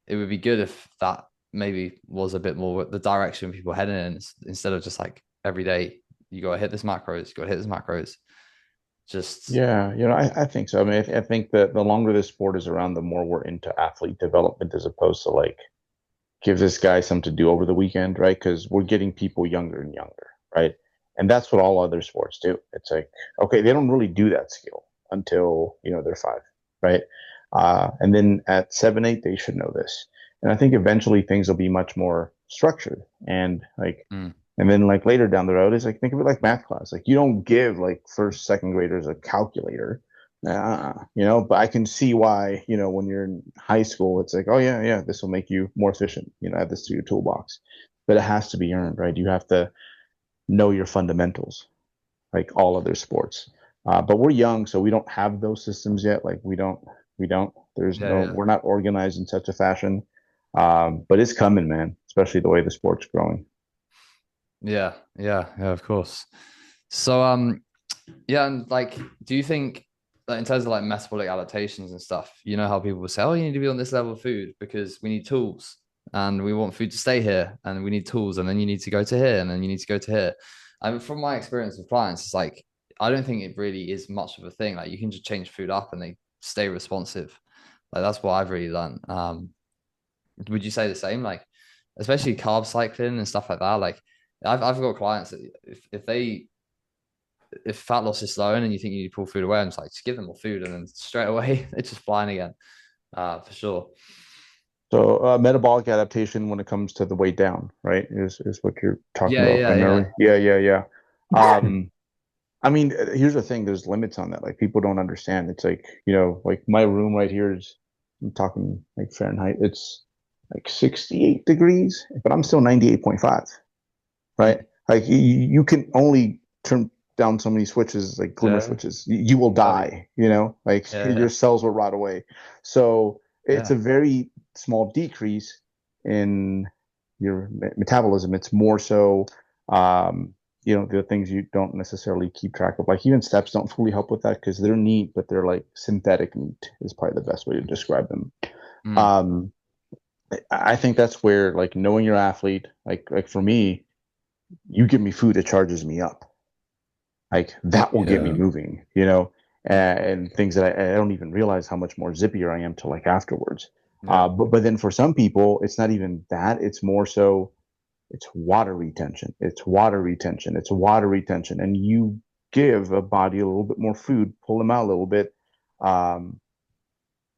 it would be good if that maybe was a bit more the direction people are heading in instead of just like every day you got to hit this macros, you got to hit this macros. Just Yeah, I think so. I mean, I think that the longer this sport is around, the more we're into athlete development as opposed to like give this guy something to do over the weekend, right? Because we're getting people younger and younger, right? And that's what all other sports do. It's like, okay, they don't really do that skill until, they're 5, right? And then at 7, 8, they should know this. And I think eventually things will be much more structured and like, mm, and then like later down the road is like, think of it like math class. Like you don't give like first, second graders a calculator. But I can see why, when you're in high school, it's like, oh yeah, yeah, this will make you more efficient, add this to your toolbox. But it has to be earned, right? You have to know your fundamentals, like all other sports. But we're young, so we don't have those systems yet. Like we don't, there's yeah, no, yeah, we're not organized in such a fashion. But it's coming, man, especially the way the sport's growing. Yeah, of course. So, yeah, and like, do you think that in terms of like metabolic adaptations and stuff, you know how people will say, "Oh, you need to be on this level of food because we need tools and we want food to stay here and we need tools, and then you need to go to here and then you need to go to here." And from my experience with clients, it's like I don't think it really is much of a thing. Like you can just change food up and they stay responsive. Like that's what I've really learned. Would you say the same? Like, especially carb cycling and stuff like that. Like, I've got clients that if fat loss is slow and you think you need to pull food away, I'm just like, just give them more food and then straight away it's just flying again. For sure. So metabolic adaptation when it comes to the weight down, right? Is what you're talking Yeah, about yeah, yeah. primarily. Yeah, yeah, yeah. I mean, here's the thing. There's limits on that. Like people don't understand. It's like, like my room right here is, I'm talking like Fahrenheit. It's like 68 degrees, but I'm still 98.5, right? Mm. Like you can only turn down so many switches, like glimmer Yeah, switches. You will exactly. die, like your Yeah, cells will rot away. So it's yeah, a very small decrease in your metabolism. It's more so, the things you don't necessarily keep track of. Like even steps don't fully help with that because they're neat, but they're like synthetic neat is probably the best way to describe them. yeah. Mm. Um, I think that's where like knowing your athlete, like for me, you give me food, it charges me up. Like that will get me Yeah. moving, and things that I don't even realize how much more zippier I am till like afterwards. Yeah, But then for some people, it's not even that. It's more so it's water retention. It's water retention. It's water retention. And you give a body a little bit more food, pull them out a little bit. Um,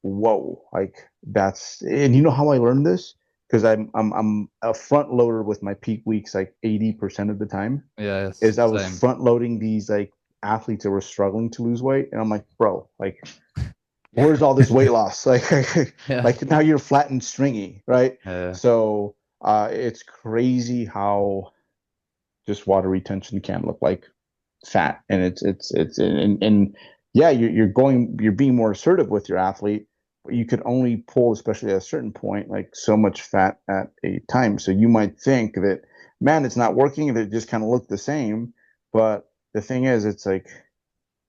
whoa, like that's and you know how I learned this? Because I'm a front loader with my peak weeks like 80% of the time yeah, it's is I was same. front loading these like athletes that were struggling to lose weight, and I'm like, bro, like, where's all this weight loss? Like, Yeah, like now you're flat and stringy, right? yeah, So, it's crazy how just water retention can look like fat, and it's and yeah, you're being more assertive with your athlete, but you could only pull, especially at a certain point, like so much fat at a time. So you might think that, man, it's not working, and it just kind of look the same. But the thing is, it's like,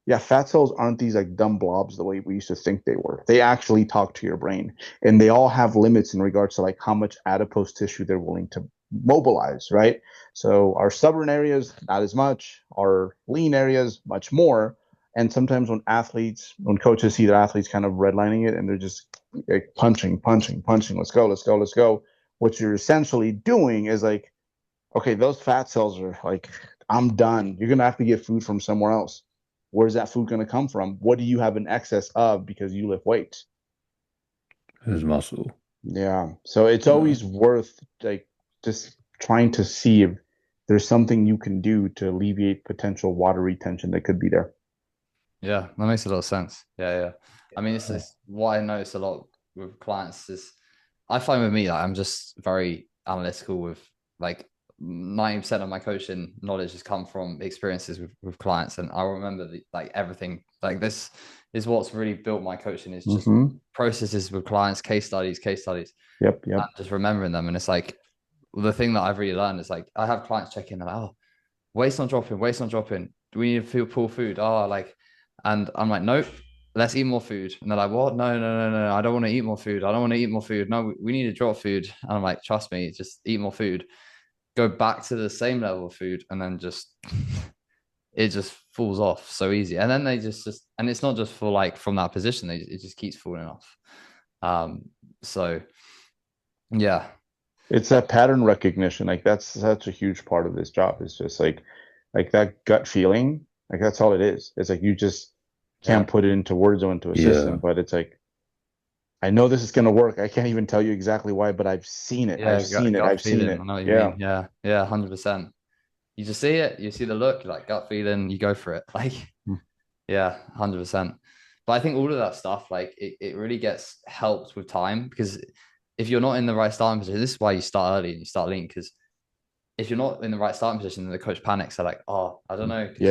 yeah, fat cells aren't these like dumb blobs the way we used to think they were. They actually talk to your brain, and they all have limits in regards to like how much adipose tissue they're willing to mobilize, right? So our stubborn areas, not as much, our lean areas, much more. And sometimes when coaches see their athletes kind of redlining it and they're just like punching, punching, punching, let's go, let's go, let's go. What you're essentially doing is like, okay, those fat cells are like, I'm done. You're gonna have to get food from somewhere else. Where's that food gonna come from? What do you have an excess of because you lift weights? There's muscle. Yeah. So it's Yeah. always worth like just trying to see if there's something you can do to alleviate potential water retention that could be there. yeah. That makes a lot of sense. Yeah. I mean, it's what I notice a lot with clients is I find with me like I'm just very analytical with like 90% of my coaching knowledge has come from experiences with clients, and I remember like everything. Like this is what's really built my coaching is just Mm-hmm. processes with clients, case studies, Yep. and Yep. just remembering them. And it's like the thing that I've really learned is like I have clients check in, they're like, oh, waist not dropping, waist not dropping. Do we need to pull food? Oh, like, and I'm like, nope, let's eat more food. And they're like, what? No. I don't want to eat more food. I don't want to eat more food. No, we need to drop food. And I'm like, trust me, just eat more food. Go back to the same level of food, and then just it just falls off so easy. And then they just and it's not just for like from that position, it just keeps falling off. So yeah, It's that pattern recognition. Like that's such a huge part of this job. It's just like that gut feeling. Like that's all it is. It's like you just yeah, can't put it into words or into a Yeah. system, but it's like I know this is going to work. I can't even tell you exactly why, but I've seen it. I've yeah, seen it. gut I've seen feeling. I it. know what you Yeah. mean. Yeah, 100%. You just see it, you see the look, you're like gut feeling, you go for it. Like, yeah, 100%. But I think all of that stuff, like it really gets helped with time because if you're not in the right starting position, this is why you start early and you start lean. Because if you're not in the right starting position, then the coach panics. They're like, oh, I don't know. Because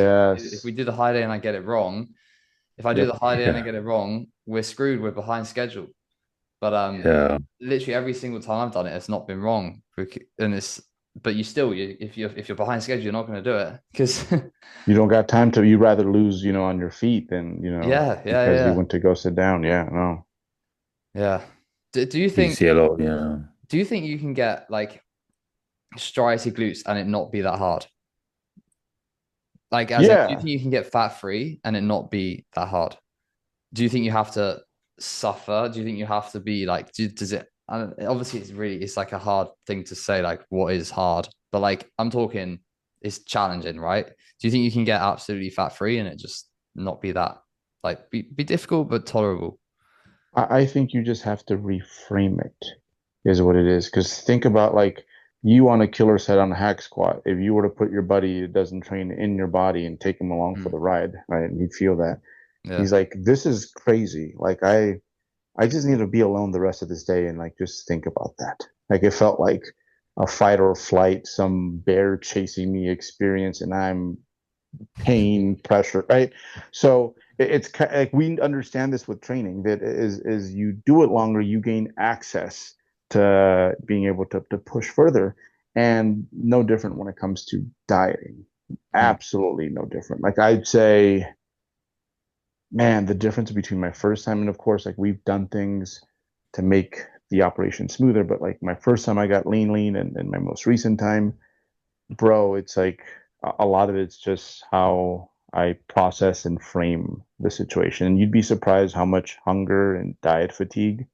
if we Yes. do the high day and I get it wrong, if I do the Yep. high day and I Yeah. get it wrong, we're screwed. We're behind schedule. But Yeah. literally every single time I've done it, it's not been wrong. And it's but you still if you're behind schedule, you're not going to do it because You don't got time to, you rather lose, on your feet than, yeah, yeah, because you yeah, went to go sit down. Yeah, no. yeah. Do you You think see a lot, yeah. you can get like striated glutes and it not be that hard? Like, as in, do you Yeah. think you can get fat free and it not be that hard? Do you think you have to suffer? Do you think you have to be like, does it? Obviously, it's like a hard thing to say, like, what is hard? But like, I'm talking, it's challenging, right? Do you think you can get absolutely fat free and it just not be that, like, be difficult but tolerable? I think you just have to reframe it, is what it is. Because think about like you on a killer set on a hack squat. If you were to put your buddy that doesn't train in your body and take him along for Mm, the ride, right? And he'd feel that. yeah. He's like, this is crazy. Like I just need to be alone the rest of this day and like just think about that. Like it felt like a fight or flight, some bear chasing me experience, and I'm pain, pressure, right? So it's like we understand this with training that is you do it longer, you gain access to being able to push further, and no different when it comes to dieting. Mm, Absolutely no different. Like I'd say, man, the difference between my first time and of course, like we've done things to make the operation smoother, but like my first time I got lean, and my most recent time, bro, it's like a lot of it's just how I process and frame the situation. And you'd be surprised how much hunger and diet fatigue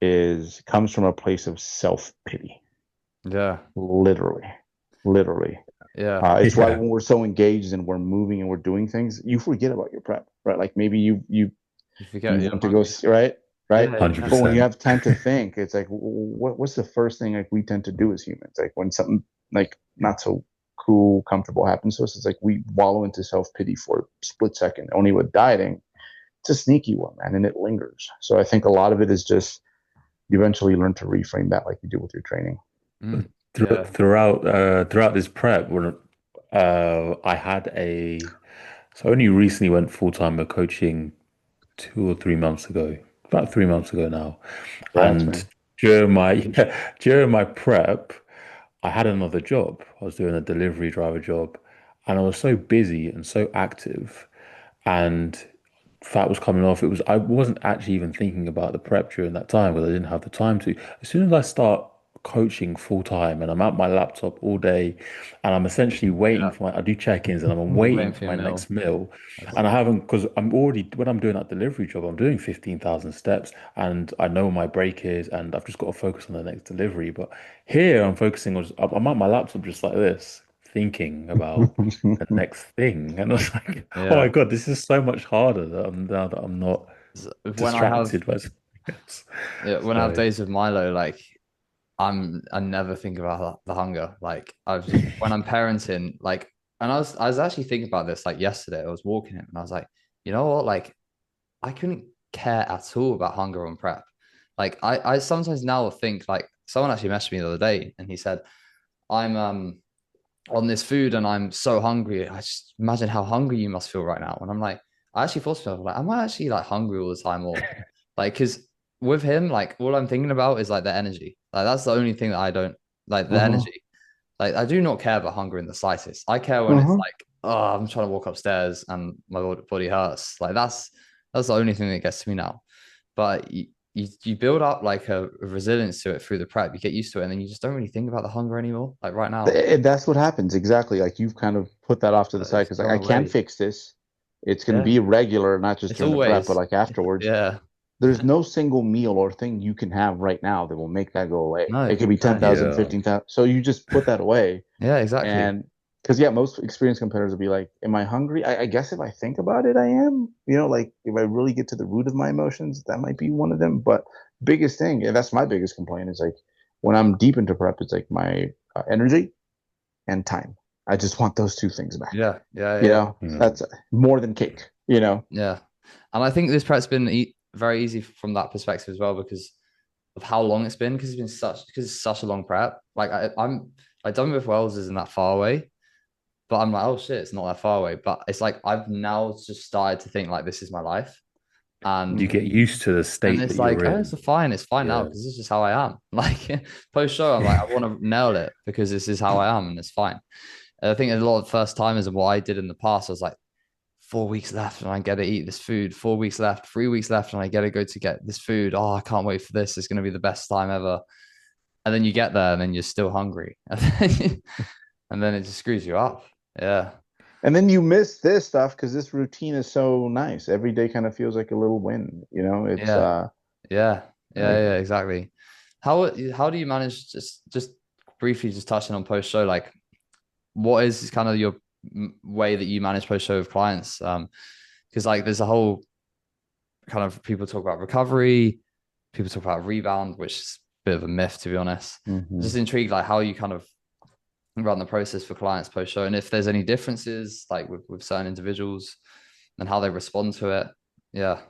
is comes from a place of self-pity. yeah. Literally. Literally. Yeah. It's why Yeah. when we're so engaged and we're moving and we're doing things, you forget about your prep, right? Like maybe You you forget you're want to go hungry. see, right? Right. Yeah. But when you 100%. have time to think, it's like, what's the first thing like we tend to do as humans? Like when something like not so cool, comfortable happens to us, it's like we wallow into self pity for a split second. Only with dieting, it's a sneaky one, man, and it lingers. So I think a lot of it is just you eventually learn to reframe that, like you do with your training. Mm, yeah. Throughout this prep, when I had a so I only recently went full-time coaching 2 or 3 months ago, about 3 months ago now. Congrats, And man. during my during my prep, I had another job. I was doing a delivery driver job, and I was so busy and so active, and fat was coming off. I wasn't actually even thinking about the prep during that time because I didn't have the time to. As soon as I start coaching full time and I'm at my laptop all day and I'm essentially waiting Yeah. for I do check-ins and I'm You're waiting waiting for for your my meal. next meal That's- and I haven't because I'm already when I'm doing that delivery job, I'm doing 15,000 steps and I know my break is and I've just got to focus on the next delivery. But here I'm focusing on I'm at my laptop just like this, thinking about the next thing. And I was like, oh my Yeah. God, this is so much harder now that I'm not When I have distracted by something else. yeah, when I have So days with Milo, like I never think about the hunger. Like when I'm parenting, like and I was actually thinking about this like yesterday. I was walking him and I was like, you know what? Like I couldn't care at all about hunger on prep. Like I sometimes now think like someone actually messaged me the other day and he said, I'm on this food and I'm so hungry. I just imagine how hungry you must feel right now. And I'm like, I actually thought to myself, like, am I actually like hungry all the time or like because with him, like all I'm thinking about is like the energy. Like that's the only thing that I don't like the Uh-huh. energy. Like I do not care about hunger in the slightest. I care when it's Uh-huh. like, oh, I'm trying to walk upstairs and my body hurts. Like that's the only thing that gets to me now. But you build up like a resilience to it through the prep. You get used to it, and then you just don't really think about the hunger anymore. Like right now, That's what happens exactly. Like you've kind of put that off to the side it's because like gone I can away. fix this. It's going to Yeah, be regular, not just it's during the prep, but always like afterwards. yeah. There's no single meal or thing you can have right now that will make that go away. It No, could be no. 10,000, yeah, 15,000. So you just put that away. Yeah, exactly. And because, yeah, most experienced competitors will be like, am I hungry? I guess if I think about it, I am. Like if I really get to the root of my emotions, that might be one of them. But biggest thing, and that's my biggest complaint, is like when I'm deep into prep, it's like my energy and time. I just want those two things back. Yeah, yeah, yeah, yeah. That's more than cake. yeah. And I think this prep's been very easy from that perspective as well because of how long it's been because it's such a long prep. Like I'm like Dunwich Wells isn't that far away, but I'm like, oh shit, it's not that far away. But it's like I've now just started to think like this is my life. And You get used to the state it's that like, you're oh, in. it's fine now Yeah. because this is how I am. Like post show, I'm like, I want to nail it because this is how I am and it's fine. And I think a lot of first timers and what I did in the past, I was like, 4 weeks left and I get to eat this food. 4 weeks left, 3 weeks left, and I get to go to get this food. Oh, I can't wait for this. It's going to be the best time ever. And then you get there and then you're still hungry. And then it just screws you up. Yeah. And then you miss this stuff because this routine is so nice. Every day kind of feels like a little win, you know? It's Yeah. Yeah. Yeah. like Yeah. Exactly. How do you manage just briefly just touching on post show, like what is kind of your way that you manage post show with clients? Because like there's a whole kind of people talk about recovery, people talk about rebound, which is a bit of a myth to be honest. I'm mhm. just intrigued like how you kind of run the process for clients post show and if there's any differences like with certain individuals and how they respond to it. Yeah.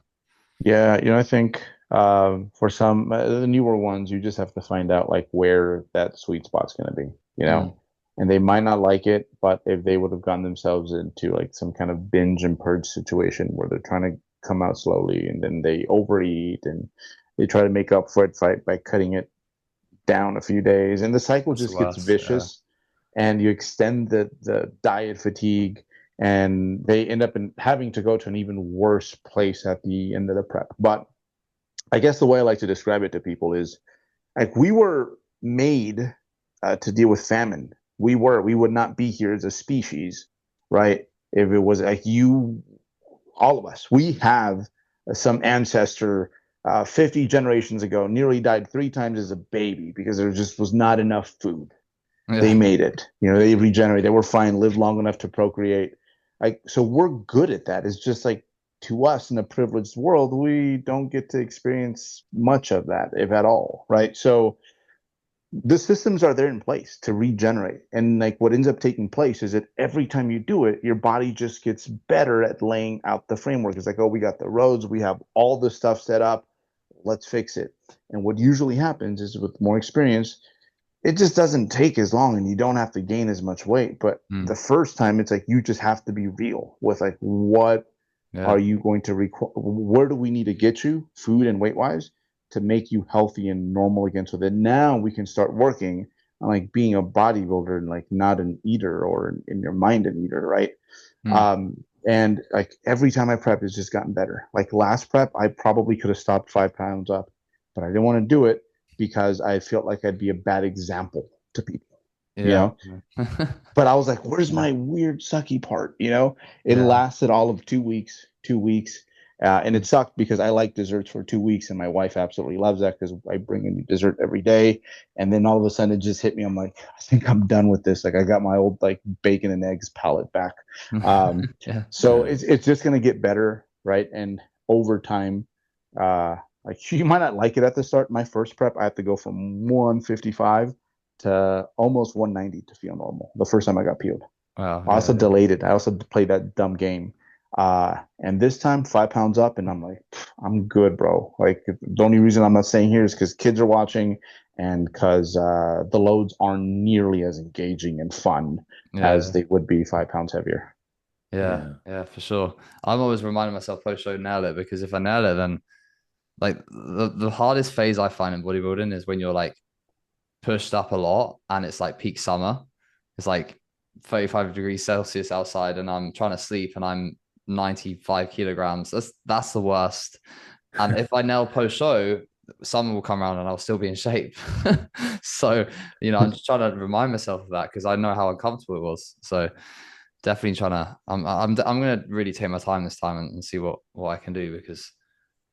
Yeah, I think for some the newer ones, you just have to find out like where that sweet spot's going to be, you know? Mm, And they might not like it, but if they would have gotten themselves into like some kind of binge and purge situation where they're trying to come out slowly and then they overeat and they try to make up for it fight by cutting it down a few days and the cycle that's the just gets worst. Yeah. vicious and you extend the diet fatigue and they end up in having to go to an even worse place at the end of the prep. But I guess the way I like to describe it to people is like we were made to deal with famine. We would not be here as a species, right? If it was like you, all of us, we have some ancestor 50 generations ago nearly died 3 times as a baby because there just was not enough food. They Yeah. made it. They regenerate. They were fine, lived long enough to procreate. Like, so we're good at that. It's just like to us in a privileged world, we don't get to experience much of that, if at all, right? So the systems are there in place to regenerate. And like what ends up taking place is that every time you do it, your body just gets better at laying out the framework. It's like, oh, we got the roads, we have all the stuff set up, let's fix it. And what usually happens is with more experience, it just doesn't take as long and you don't have to gain as much weight. But the Mm, first time, it's like you just have to be real with like, what are yeah. you going to require? Where do we need to get you, food and weight wise, to make you healthy and normal again? So that now we can start working on like being a bodybuilder and like not an eater or in your mind an eater, right? Mm, And like every time I prep, it's just gotten better. Like last prep, I probably could have stopped 5 pounds up, but I didn't want to do it because I felt like I'd be a bad example to people, you yeah. know? But I was like, where's Yeah. my weird sucky part? It Yeah. lasted all of 2 weeks, 2 weeks. And it Mm, sucked because I like desserts for 2 weeks and my wife absolutely loves that because I bring in dessert every day. And then all of a sudden it just hit me. I'm like, I think I'm done with this. Like I got my old like bacon and eggs palette back. Um, yeah. so it's just gonna get better, right? And over time, uh, like you might not like it at the start. My first prep, I had to go from 155 to almost 190 to feel normal. The first time I got peeled. Wow. I also Yeah. delayed it. I also played that dumb game. And this time 5 pounds up, and I'm like, I'm good, bro. Like the only reason I'm not saying here is because kids are watching and because the loads aren't nearly as engaging and fun as Yeah. they would be 5 pounds heavier. Yeah. Yeah. Yeah. For sure. I'm always reminding myself post show nail it because if I nail it, then like the hardest phase I find in bodybuilding is when you're like pushed up a lot and it's like peak summer. It's like 35 degrees Celsius outside and I'm trying to sleep and I'm 95 kilograms. That's the worst. And if I nail post show, summer will come around and I'll still be in shape. So, I'm just trying to remind myself of that because I know how uncomfortable it was. So definitely trying to I'm gonna really take my time this time and see what I can do because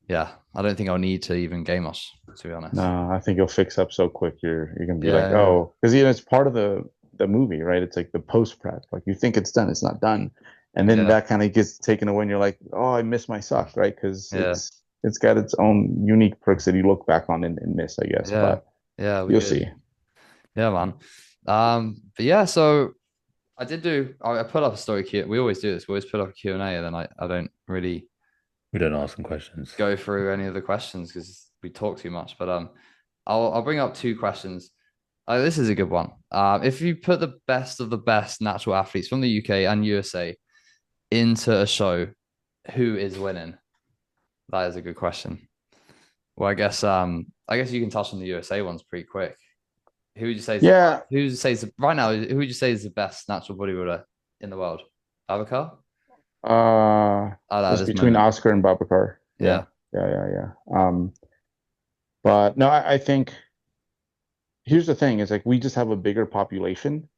yeah, I don't think I'll need to even game much, to be honest. No, I think you'll fix up so quick. You're gonna be like, Yeah, oh, because it's part of the movie, right? It's like the post prep. Like you think it's done, it's not done, and then yeah, that kind of gets taken away, and you're like, oh, I miss my sock, right? Because yeah, it's got its own unique perks that you look back on and miss, I guess. yeah, But yeah, we you'll did. see. Yeah, man. But yeah, so I put up a story Q. We always do this. We always put up a Q&A and then I don't really We don't ask them questions. go through any of the questions because we talk too much. But I'll bring up two questions. This is a good one. If you put the best of the best natural athletes from the UK and USA into a show, who is winning? That is a good question. Well, I guess you can touch on the USA ones pretty quick. Who would you say is Yeah, who would you say is right now? Who would you say is the best natural bodybuilder in the world? Abakar? At it's this between moment, Oscar and Babacar. Yeah, yeah, yeah. But no, I think here's the thing: is like we just have a bigger population,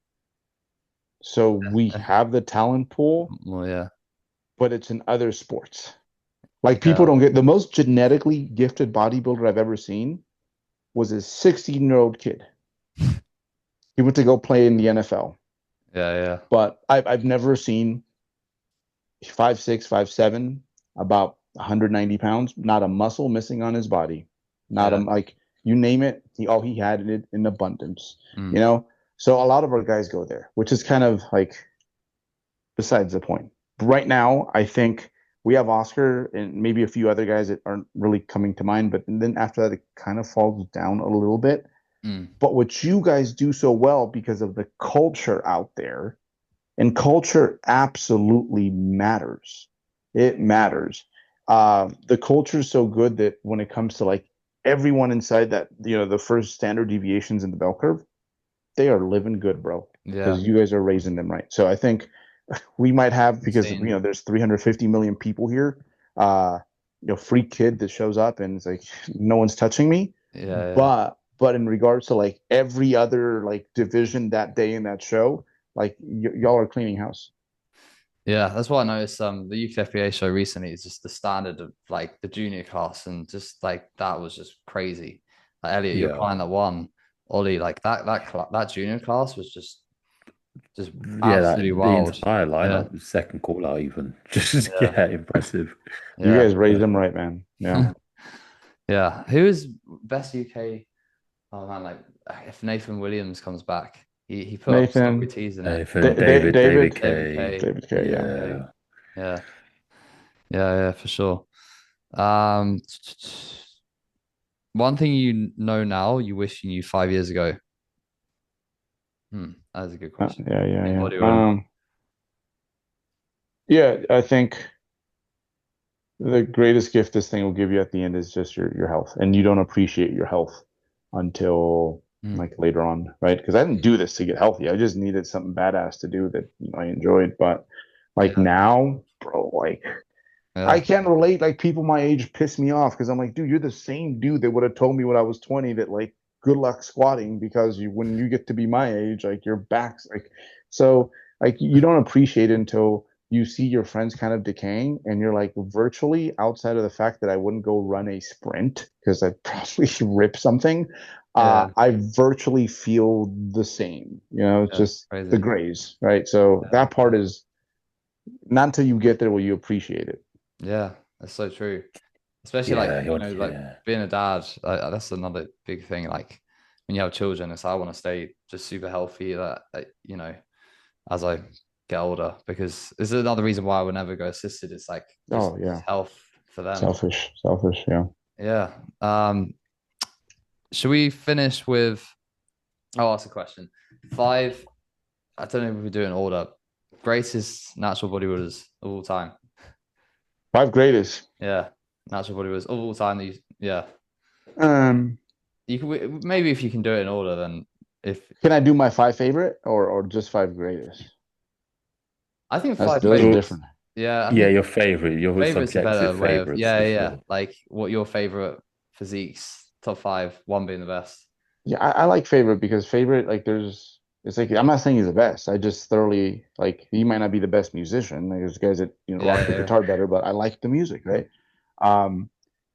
so we yeah, have the talent pool, well, yeah, but it's in other sports. Like people yeah, don't get the most genetically gifted bodybuilder I've ever seen was a 16-year-old kid. He went to go play in the NFL, yeah, but I've never seen 5'6", 5'7", about 190 pounds, not a muscle missing on his body, not a yeah, like you name it, he had it in abundance, you mm, know. So a lot of our guys go there, which is kind of like besides the point. Right now, I think we have Oscar and maybe a few other guys that aren't really coming to mind, but then after that, it kind of falls down a little bit. mm, But what you guys do so well because of the culture out there, and culture absolutely matters. It matters. The culture is so good that when it comes to like everyone inside that, the first standard deviations in the bell curve, they are living good, bro, yeah. because you guys are raising them right. So I think we might have because Insane. there's 350 million people here. Uh, Free kid that shows up and it's like no one's touching me. Yeah, But in regards to like every other like division that day in that show, like y'all are cleaning house. yeah. That's what I noticed. The youth FBA show recently is just the standard of like the junior class, and just like that was just crazy. Like Elliot, your Yeah. client that won, Ollie, like that junior class was just Yeah, absolutely that the wild. entire Yeah, lineup, second call out even. Just yeah, yeah, impressive. You yeah, guys raised them right, man. Yeah. yeah. Who is best UK? Oh man, like if Nathan Williams comes back, he put up Nathan, Socrates in it. Nathan, David, David David, David K. K, David K. David Yeah. K. Yeah. Yeah, yeah, for sure. Um, one thing you know now, you wish you knew 5 years ago. That is a good question. In Yeah. bodybuilding. Yeah. I think the greatest gift this thing will give you at the end is just your health, and you don't appreciate your health until Hmm. like later on, right? Because I didn't do this to get healthy. I just needed something badass to do that I enjoyed. But like Yeah, now, bro, like I yeah, can't relate. Like people my age piss me off because I'm like, dude, you're the same dude that would have told me when I was 20 that like good luck squatting because when you get to be my age, like your back's like so like you don't appreciate it until you see your friends kind of decaying and you're like virtually outside of the fact that I wouldn't go run a sprint because I'd probably rip something. yeah, I virtually feel the same. It's yeah. just the Crazy. grays, right? So Yeah, that part is not until you get there will you appreciate it. yeah, that's so true. Especially like Yeah, like yeah. being a dad. That's another big thing. Like when you have children, it's I want to stay just super healthy. As I get older, because this is another reason why I would never go assisted. It's like just Oh yeah. health for them. Selfish, yeah. Yeah. Should we finish with? I'll ask a question. Five. I don't know if we do it in order. Greatest natural bodybuilders of all time. Five greatest. Yeah, natural bodybuilders of all time. Yeah, Um, you can maybe if you can do it in order, then can if I do my five favorite or just five greatest? I think That's five those are Your favorites. different. Yeah, I yeah, think your favorite, your favorites a subjective better way of favorites yeah, for yeah. sure. Like what your favorite physiques, top five, one being the best. Yeah, I like favorite because favorite like it's like I'm not saying he's the best. I just thoroughly like he might not be the best musician. Like, there's guys that Yeah, rock the yeah, guitar better, but I like the music, right?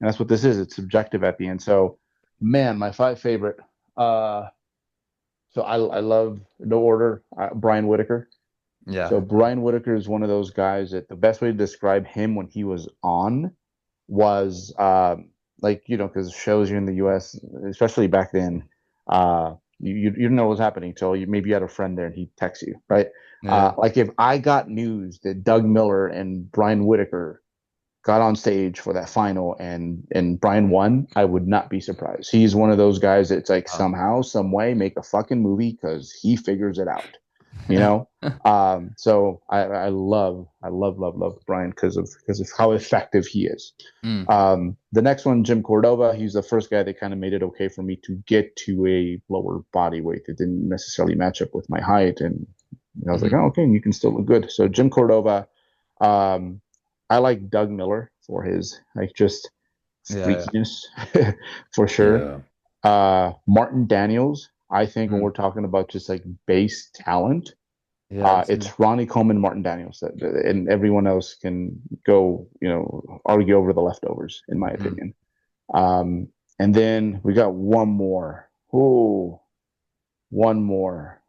And that's what this is. It's subjective at the end. So, man, my five favorite. Uh, so I love no order. Brian Whitaker. yeah. So Brian Whitaker is one of those guys that the best way to describe him when he was on was like because shows you in the U.S. especially back then, you didn't know what was happening until maybe you had a friend there and he texts you, right? Yeah. Like if I got news that Doug Miller and Brian Whitaker got on stage for that final and Brian won, I would not be surprised. He's one of those guys that's like Oh, somehow, some way, make a fucking movie because he figures it out. you know. So I love Brian because of how effective he is. Mm, The next one, Jim Cordova, he's the first guy that kind of made it okay for me to get to a lower body weight. It didn't necessarily match up with my height, and I was like, mhm. oh, okay, you can still look good. So Jim Cordova. um, I like Doug Miller for his like just Yeah, freakiness for sure. Yeah. Martin Daniels, I think yeah. when Mm. we're talking about just like base talent, Yeah, I've seen it's Ronnie Coleman, Martin Daniels, and everyone else can go, argue over the leftovers, in my mm. opinion. Um, and then we got one more. Oh, one more.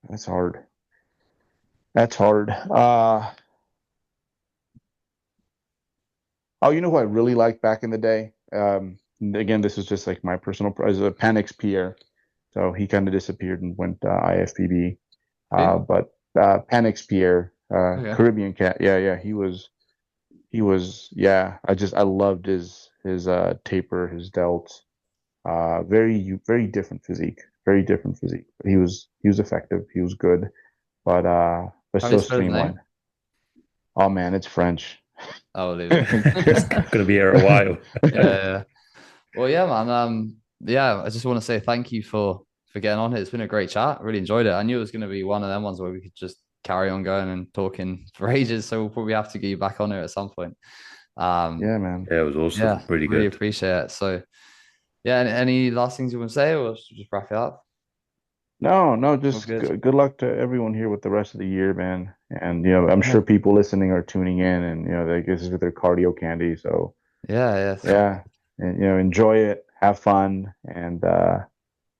That's hard. That's hard. Oh, you know who I really liked back in the day? Again, this is just like my personal prize, Panix Pierre. So he kind of disappeared and went IFBB. Who? But Panix Pierre, Okay. Caribbean cat. Yeah, yeah, yeah. I loved his taper, his delts. Very different physique. Very different physique. But he was effective. He was good, but How do you so spell his name? streamlined. Oh man, it's French. I'll leave it. It's gonna be here a while. Yeah, yeah. Well, yeah, man. Yeah, I just want to say thank you for getting on here. It's been a great chat. I really enjoyed it. I knew it was going to be one of them ones where we could just carry on going and talking for ages. So we'll probably have to get you back on here at some point. Um, Yeah, man. Yeah, it was awesome. yeah, Really really good. appreciate it. So, yeah, any last things you want to say, or should we just wrap it up? No, no, All just good. good luck to everyone here with the rest of the year, man. And I'm Yeah, sure people listening are tuning in, and they this is with their cardio candy. So yeah, yeah. yeah, and enjoy it, have fun, and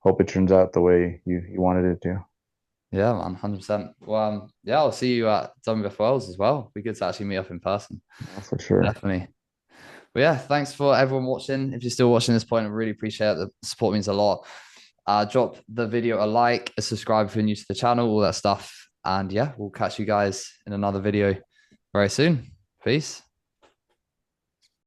hope it turns out the way you wanted it to. Yeah, man, 100%. Well, yeah, I'll see you at Dumbleff Wells as well. Be good to actually meet up in person. For sure. Definitely. But yeah, thanks for everyone watching. If you're still watching this point, I really appreciate it. The support means a lot. Drop the video a like, a subscribe if you're new to the channel, all that stuff. And yeah, we'll catch you guys in another video very soon. Peace.